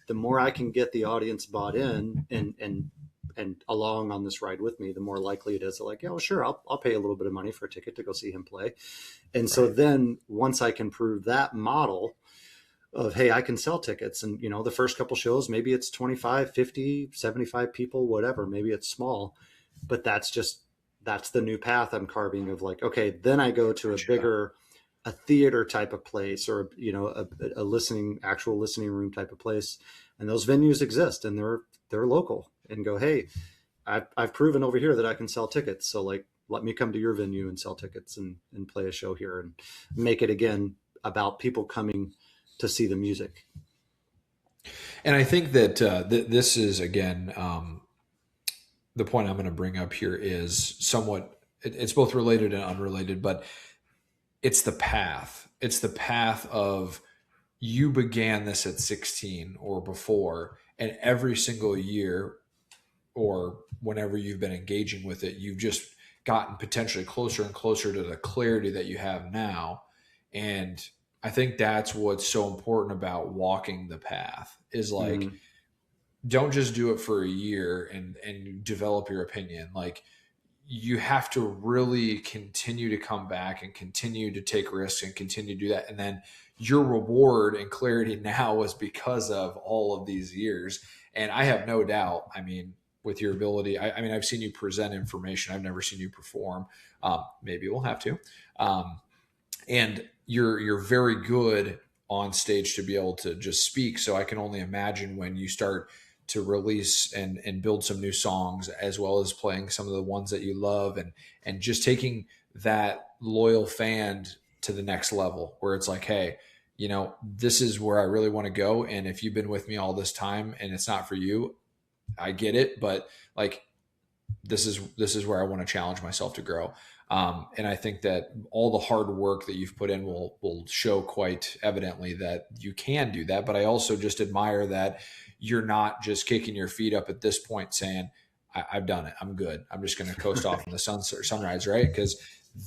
the more I can get the audience bought in and along on this ride with me, the more likely it is that like, yeah, well, sure, I'll pay a little bit of money for a ticket to go see him play. And so right. then once I can prove that model of, hey, I can sell tickets, and the first couple shows, maybe it's 25, 50, 75 people, whatever, maybe it's small, but that's the new path I'm carving of like, okay, then I go to Gotcha. a theater type of place, or a actual listening room type of place, and those venues exist and they're local, and go, hey, I've proven over here that I can sell tickets, so like, let me come to your venue and sell tickets and play a show here and make it again about people coming to see the music. And I think that this is again the point I'm going to bring up here is somewhat. It's both related and unrelated, but it's the path. It's the path of you began this at 16 or before, and every single year or whenever you've been engaging with it, you've just gotten potentially closer and closer to the clarity that you have now. And I think that's what's so important about walking the path is like, Mm-hmm. don't just do it for a year and develop your opinion. Like you have to really continue to come back and continue to take risks and continue to do that. And then your reward and clarity now is because of all of these years. And I have no doubt, I mean, with your ability, I mean, I've seen you present information. I've never seen you perform. Maybe we'll have to. Um, and you're very good on stage to be able to just speak. So I can only imagine when you start to release and build some new songs, as well as playing some of the ones that you love, and just taking that loyal fan to the next level, where it's like, hey, this is where I really want to go. And if you've been with me all this time and it's not for you, I get it. But like, this is where I want to challenge myself to grow. And I think that all the hard work that you've put in will show quite evidently that you can do that. But I also just admire that you're not just kicking your feet up at this point saying, I've done it. I'm good. I'm just going to coast off in the sunset or sunrise, right? Because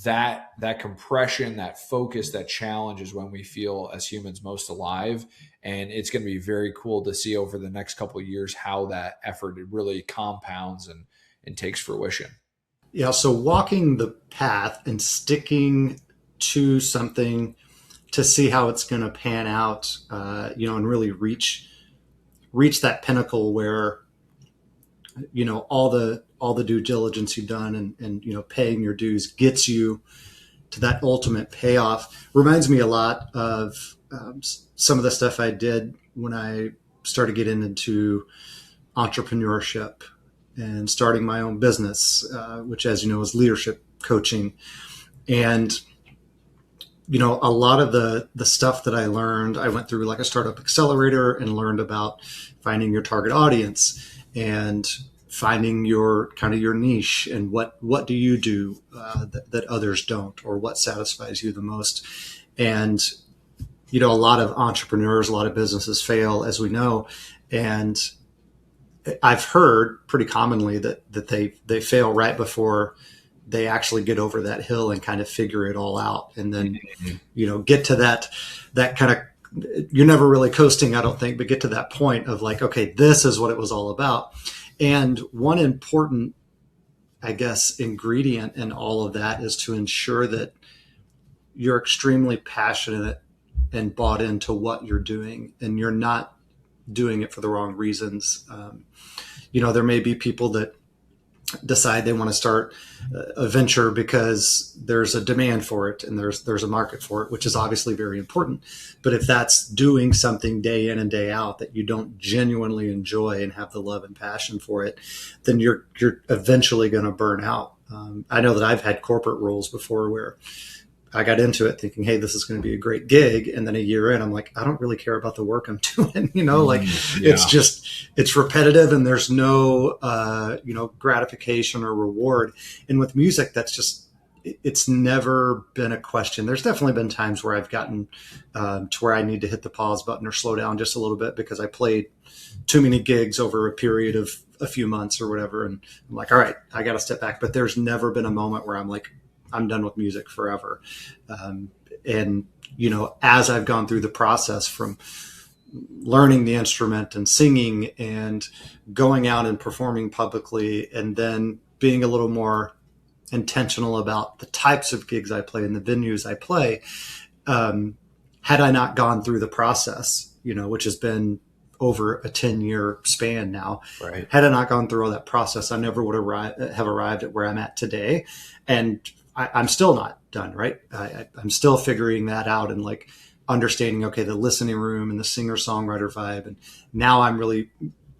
that compression, that focus, that challenge is when we feel as humans most alive. And it's going to be very cool to see over the next couple of years how that effort really compounds and takes fruition. Yeah, so walking the path and sticking to something to see how it's going to pan out, and really reach that pinnacle where all the due diligence you've done and paying your dues gets you to that ultimate payoff. Reminds me a lot of some of the stuff I did when I started getting into entrepreneurship and starting my own business, which, as you know, is leadership coaching. And a lot of the stuff that I learned, I went through like a startup accelerator and learned about finding your target audience and finding your kind of your niche and what do you do that others don't, or what satisfies you the most. And a lot of entrepreneurs, a lot of businesses fail, as we know, and I've heard pretty commonly that they fail right before they actually get over that hill and kind of figure it all out, and then get to that kind of, you're never really coasting, I don't think, but get to that point of like, okay, this is what it was all about. And one important, I guess, ingredient in all of that is to ensure that you're extremely passionate and bought into what you're doing, and you're not doing it for the wrong reasons. There may be people that decide they want to start a venture because there's a demand for it and there's a market for it, which is obviously very important. But if that's doing something day in and day out that you don't genuinely enjoy and have the love and passion for it, then you're eventually going to burn out. I know that I've had corporate roles before where I got into it thinking, hey, this is going to be a great gig. And then a year in, I'm like, I don't really care about the work I'm doing. It's repetitive and there's no, gratification or reward. And with music, it's never been a question. There's definitely been times where I've gotten to where I need to hit the pause button or slow down just a little bit because I played too many gigs over a period of a few months or whatever. And I'm like, all right, I got to step back. But there's never been a moment where I'm like, I'm done with music forever. And as I've gone through the process from learning the instrument and singing and going out and performing publicly, and then being a little more intentional about the types of gigs I play and the venues I play, had I not gone through the process, which has been over a 10-year span now, Right. Had I not gone through all that process, I never would have arrived at where I'm at today. And I'm still not done, right? I'm still figuring that out and like understanding, okay, the listening room and the singer-songwriter vibe. And now I'm really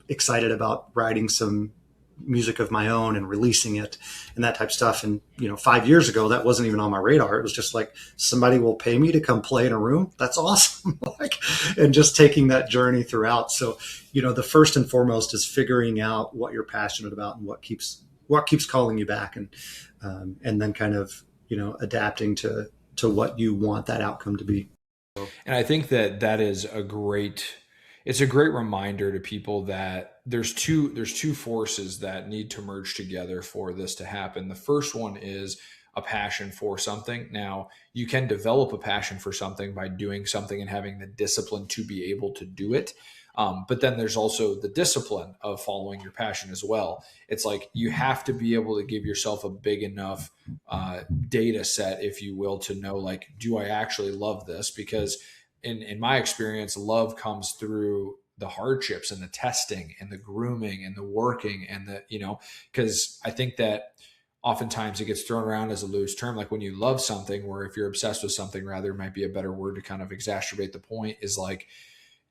excited about writing some music of my own and releasing it and that type of stuff. And, 5 years ago, that wasn't even on my radar. It was just like, somebody will pay me to come play in a room. That's awesome. And just taking that journey throughout. So, the first and foremost is figuring out what you're passionate about and what keeps calling you back, and then kind of, adapting to what you want that outcome to be. And I think that is it's a great reminder to people that there's two forces that need to merge together for this to happen. The first one is a passion for something. Now, you can develop a passion for something by doing something and having the discipline to be able to do it. But then there's also the discipline of following your passion as well. It's like you have to be able to give yourself a big enough data set, if you will, to know, like, do I actually love this? Because in my experience, love comes through the hardships and the testing and the grooming and the working and because I think that oftentimes it gets thrown around as a loose term. Like when you love something, or if you're obsessed with something, rather, might be a better word to kind of exacerbate the point, is like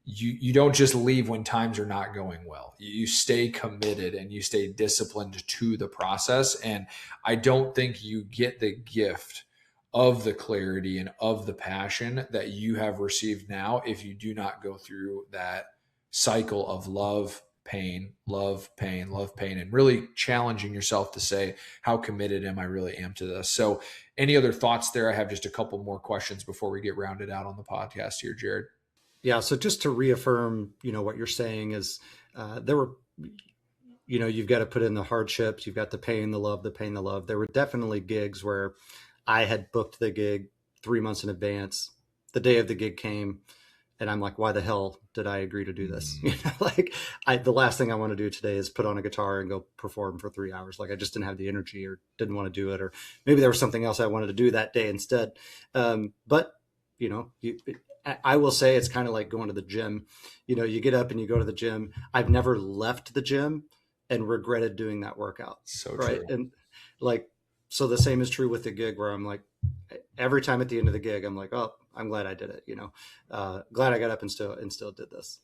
you don't just leave when times are not going well. You stay committed and you stay disciplined to the process. And I don't think you get the gift of the clarity and of the passion that you have received now if you do not go through that cycle of love, pain, love, pain, love, pain, and really challenging yourself to say, how committed am I really am to this? So any other thoughts there? I have just a couple more questions before we get rounded out on the podcast here, Jarrod. Yeah. So just to reaffirm, what you're saying is there were, you've got to put in the hardships, you've got the pain, the love, the pain, the love. There were definitely gigs where I had booked the gig 3 months in advance. The day of the gig came and I'm like, why the hell did I agree to do this? The last thing I want to do today is put on a guitar and go perform for 3 hours. Like I just didn't have the energy or didn't want to do it, or maybe there was something else I wanted to do that day instead. But I will say it's kind of like going to the gym. You get up and you go to the gym. I've never left the gym and regretted doing that workout. So right. true. And like, so the same is true with the gig, where I'm like, every time at the end of the gig, I'm like, oh, I'm glad I did it. Glad I got up and still did this.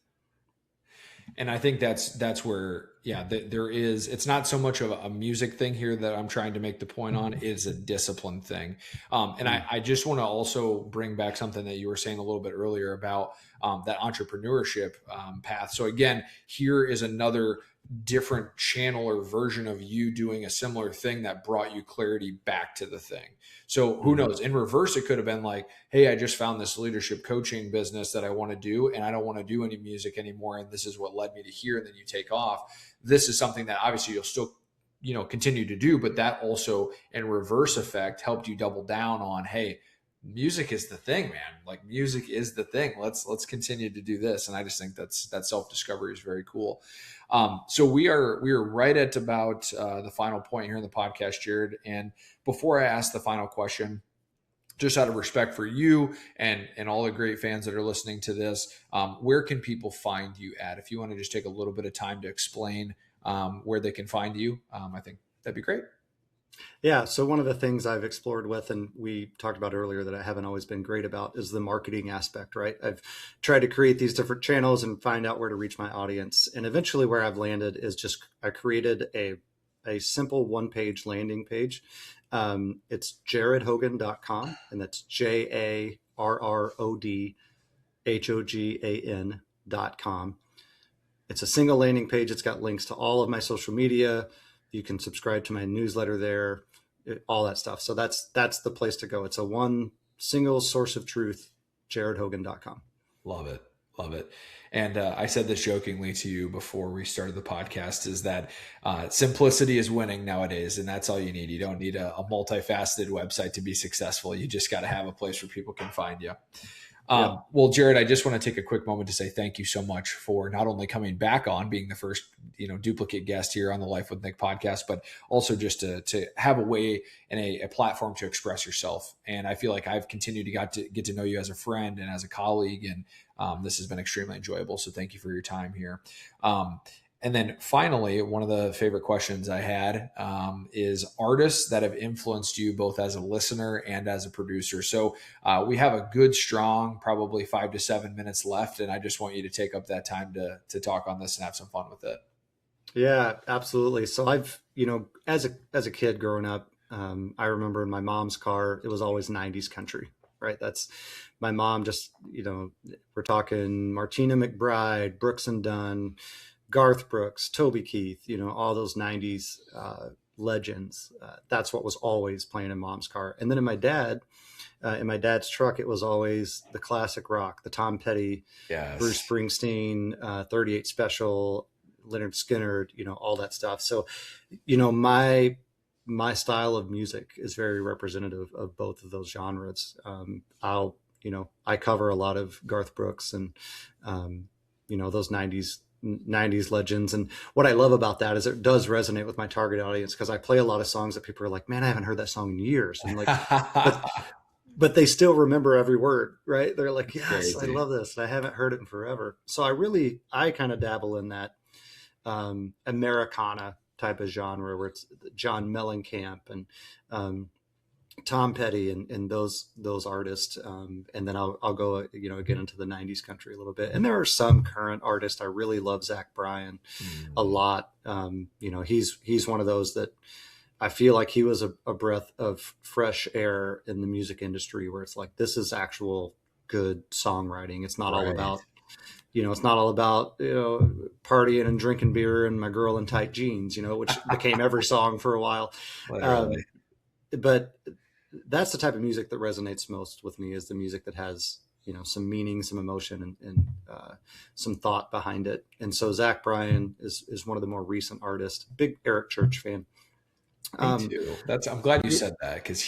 And I think that's where, there is, it's not so much of a music thing here that I'm trying to make the point on. It's a discipline thing. And I just want to also bring back something that you were saying a little bit earlier about that entrepreneurship path. So again, here is another different channel or version of you doing a similar thing that brought you clarity back to the thing. So who knows? In reverse, it could have been like, hey, I just found this leadership coaching business that I want to do, and I don't want to do any music anymore. And this is what led me to here. And then you take off. This is something that obviously you'll still, continue to do, but that also in reverse effect helped you double down on, hey, music is the thing, man. Like music is the thing. Let's continue to do this. And I just think that self-discovery is very cool. So we are right at about the final point here in the podcast, Jarrod. And before I ask the final question, just out of respect for you and all the great fans that are listening to this, where can people find you at? If you want to just take a little bit of time to explain where they can find you, I think that'd be great. Yeah. So one of the things I've explored with, and we talked about earlier that I haven't always been great about, is the marketing aspect, right? I've tried to create these different channels and find out where to reach my audience. And eventually where I've landed is just, I created a simple one-page landing page. It's jarrodhogan.com, and that's JARRODHOGAN.com. It's a single landing page. It's got links to all of my social media. You can subscribe to my newsletter there, all that stuff. So that's the place to go. It's a one single source of truth, jarrodhogan.com. Love it. Love it. And I said this jokingly to you before we started the podcast, is that simplicity is winning nowadays. And that's all you need. You don't need a multifaceted website to be successful. You just got to have a place where people can find you. Well, Jarrod, I just want to take a quick moment to say thank you so much for not only coming back on, being the first, duplicate guest here on the Life with Nick podcast, but also just to have a way and a platform to express yourself. And I feel like I've continued to get to know you as a friend and as a colleague, and this has been extremely enjoyable. So thank you for your time here. And then finally, one of the favorite questions I had is artists that have influenced you both as a listener and as a producer. So we have a good, strong, probably 5 to 7 minutes left. And I just want you to take up that time to talk on this and have some fun with it. Yeah, absolutely. So I've, as a kid growing up, I remember in my mom's car, it was always 90s country, right? That's my mom just, we're talking Martina McBride, Brooks and Dunn, Garth Brooks, Toby Keith, all those 90s legends. That's what was always playing in mom's car. And then in my dad's truck, it was always the classic rock, the Tom Petty, yes, Bruce Springsteen, 38 Special, Leonard Skinner, all that stuff. So, my style of music is very representative of both of those genres. I cover a lot of Garth Brooks and, those 90s legends. And what I love about that is it does resonate with my target audience, because I play a lot of songs that people are like, man, I haven't heard that song in years. And but they still remember every word, right? They're like, yes, crazy. I love this. I haven't heard it in forever. So I kind of dabble in that Americana type of genre where it's John Mellencamp and Tom Petty and those artists, and then I'll go get into the '90s country a little bit. And there are some current artists. I really love Zach Bryan a lot. He's one of those that I feel like he was a breath of fresh air in the music industry, where it's like, this is actual good songwriting. It's not all about it's not all about partying and drinking beer and my girl in tight jeans, which became every song for a while. But that's the type of music that resonates most with me, is the music that has, some meaning, some emotion, and some thought behind it. And so Zach Bryan is one of the more recent artists. Big Eric Church fan. Me too. I'm glad you said that, because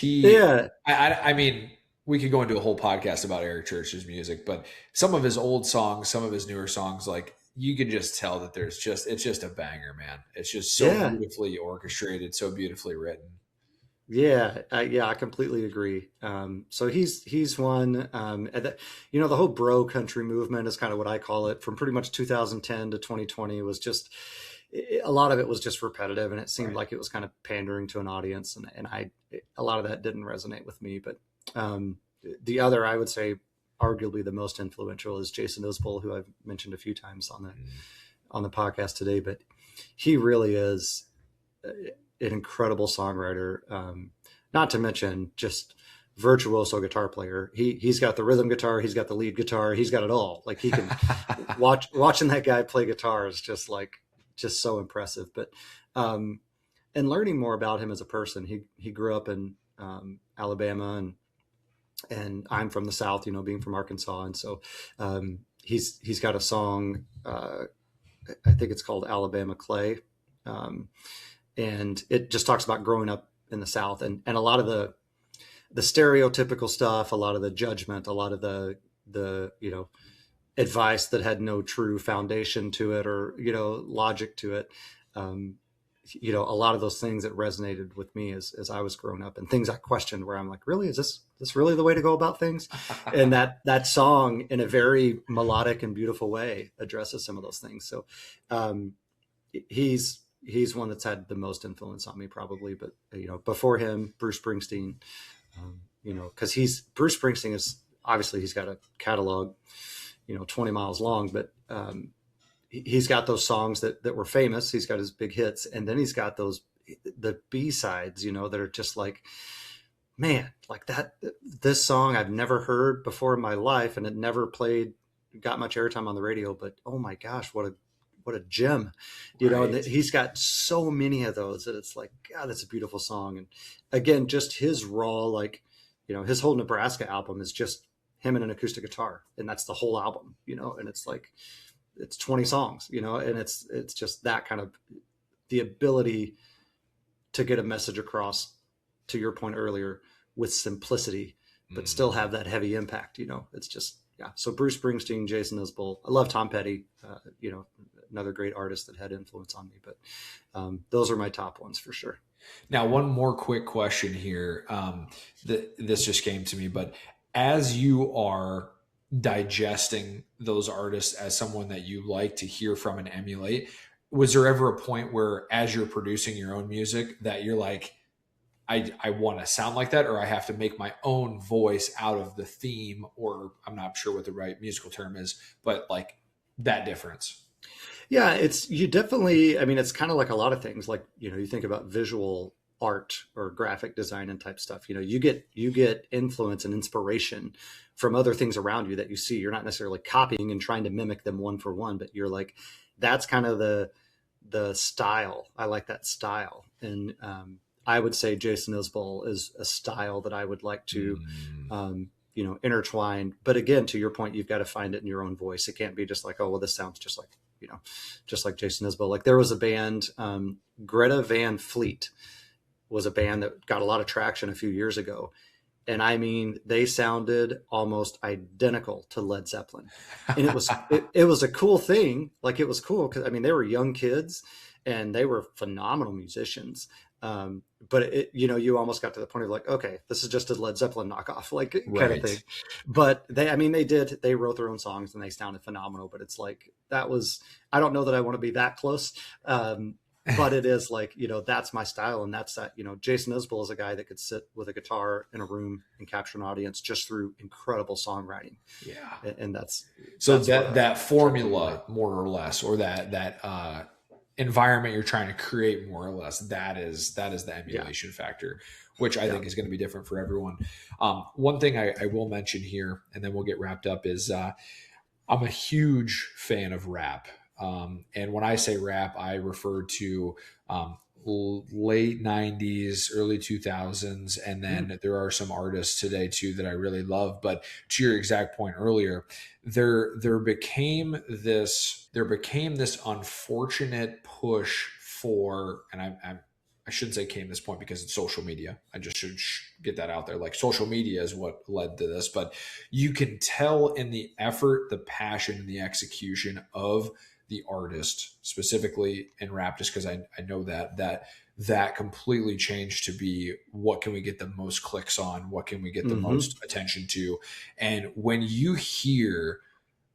I mean, we could go into a whole podcast about Eric Church's music, but some of his old songs, some of his newer songs, like, you can just tell that it's just a banger, man. It's just so beautifully orchestrated, so beautifully written. Yeah, I completely agree. So he's one. The whole bro country movement is kind of what I call it. From pretty much 2010 to 2020 was just, a lot of it was just repetitive, and it seemed like it was kind of pandering to an audience, and a lot of that didn't resonate with me. But the other, I would say, arguably the most influential, is Jason Isbell, who I've mentioned a few times on the podcast today. But he really is an incredible songwriter, not to mention just virtuoso guitar player. He's got the rhythm guitar, he's got the lead guitar, he's got it all. Like, he can watching that guy play guitar is just so impressive. But and learning more about him as a person, he grew up in Alabama, and I'm from the South, being from Arkansas, and so he's got a song, I think it's called Alabama Clay. And it just talks about growing up in the South, and a lot of the stereotypical stuff, a lot of the judgment, a lot of the advice that had no true foundation to it, or logic to it. A lot of those things that resonated with me as I was growing up, and things I questioned, where I'm like, really, is this really the way to go about things? And that song, in a very melodic and beautiful way, addresses some of those things. So he's one that's had the most influence on me, probably. But before him, Bruce Springsteen, because Bruce Springsteen is obviously, he's got a catalog 20 miles long, but he's got those songs that were famous. He's got his big hits, and then he's got the B-sides, that are just like, man, like this song I've never heard before in my life, and it never got much airtime on the radio, but oh my gosh, what a gem, and he's got so many of those that it's like, God, that's a beautiful song. And again, just his raw, his whole Nebraska album is just him and an acoustic guitar, and that's the whole album, and it's like, it's 20 songs, and it's just that kind of, the ability to get a message across, to your point earlier, with simplicity, but still have that heavy impact. It's just, So Bruce Springsteen, Jason Isbell. I love Tom Petty, another great artist that had influence on me, but those are my top ones for sure. Now, one more quick question here. This just came to me, but as you are digesting those artists as someone that you like to hear from and emulate, was there ever a point where, as you're producing your own music, that you're like, I want to sound like that, or I have to make my own voice out of the theme, or I'm not sure what the right musical term is, but like that difference? Yeah, you definitely, it's kind of like a lot of things, like, you think about visual art or graphic design and type stuff, you get influence and inspiration from other things around you that you see. You're not necessarily copying and trying to mimic them one for one, but you're like, that's kind of the style. I like that style. And I would say Jason Isbell is a style that I would like to, intertwine. But again, to your point, you've got to find it in your own voice. It can't be just like, oh, well, this sounds just like Jason Isbell. Like, there was a band, Greta Van Fleet was a band that got a lot of traction a few years ago. And they sounded almost identical to Led Zeppelin. And it was a cool thing. Like, it was cool because, they were young kids and they were phenomenal musicians. But you almost got to the point of like, okay, this is just a Led Zeppelin knockoff, like, kind of thing. But they wrote their own songs and they sounded phenomenal. But it's like, I don't know that I want to be that close. but it is like, that's my style. And that's that, Jason Isbell is a guy that could sit with a guitar in a room and capture an audience just through incredible songwriting. Yeah. And So that's what that I try to emulate. formula, more or less, or that environment you're trying to create, more or less, that is the Yeah. emulation factor, which I Yeah. think is going to be different for everyone. One thing I will mention here, and then we'll get wrapped up, is I'm a huge fan of rap. And when I say rap, I refer to late 90s, early 2000s. And Mm. then there are some artists today too that I really love. But to your exact point earlier, there there became this unfortunate push for, and I shouldn't say came to this point because it's social media. I just should get that out there. Like, social media is what led to this, but you can tell in the effort, the passion, and the execution of the artist, specifically in rap, just because I know that completely changed to be, what can we get the most clicks on? What can we get the Hmm. most attention to? And when you hear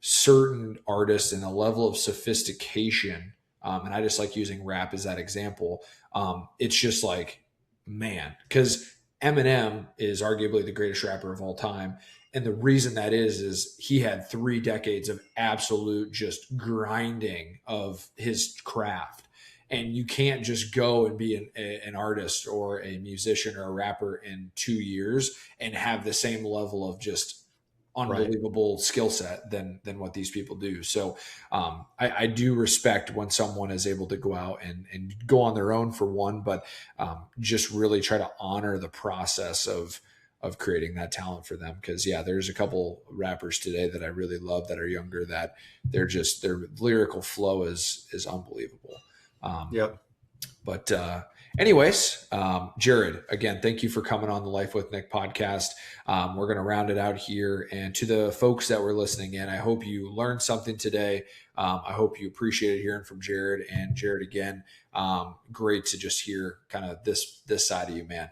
certain artists and a level of sophistication, and I just like using rap as that example, it's just like, man, because Eminem is arguably the greatest rapper of all time. And the reason that is he had 3 decades of absolute just grinding of his craft. And you can't just go and be an artist or a musician or a rapper in 2 years and have the same level of just Right. unbelievable skill set than what these people do. So I do respect when someone is able to go out and go on their own, for one, but just really try to honor the process of creating that talent for them. Because yeah, there's a couple rappers today that I really love that are younger, that their lyrical flow is unbelievable. Um, Yep. but anyways, Jarrod, again, thank you for coming on the Life with Nick podcast. We're going to round it out here. And to the folks that were listening in, I hope you learned something today. I hope you appreciated hearing from Jarrod. And Jarrod, again, great to just hear kind of this side of you, man.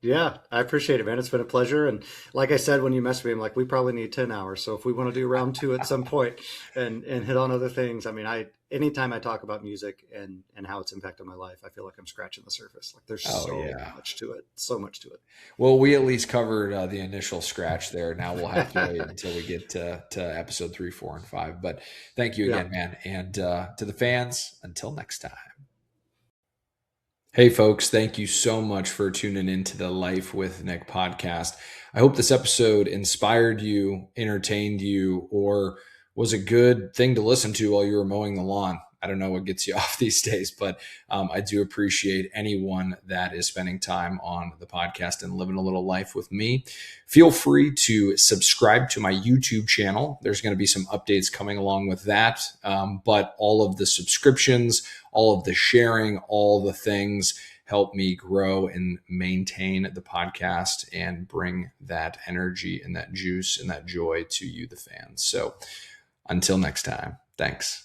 Yeah, I appreciate it, man. It's been a pleasure. And like I said, when you messaged me, I'm like, we probably need 10 hours. So if we want to do round two at some point and hit on other things, I mean, anytime I talk about music and how it's impacted my life, I feel like I'm scratching the surface. Like, there's Oh, so yeah. much to it, so much to Well, we at least covered the initial scratch there. Now we'll have to wait it. until we get to episode 3, 4, and 5. But thank you Yeah. again, man. And to the fans, until next time. Hey, folks, thank you so much for tuning into the Life with Nick podcast. I hope this episode inspired you, entertained you, or was a good thing to listen to while you were mowing the lawn. I don't know what gets you off these days, but I do appreciate anyone that is spending time on the podcast and living a little life with me. Feel free to subscribe to my YouTube channel. There's going to be some updates coming along with that, but all of the subscriptions, all of the sharing, all the things help me grow and maintain the podcast and bring that energy and that juice and that joy to you, the fans. So until next time, thanks.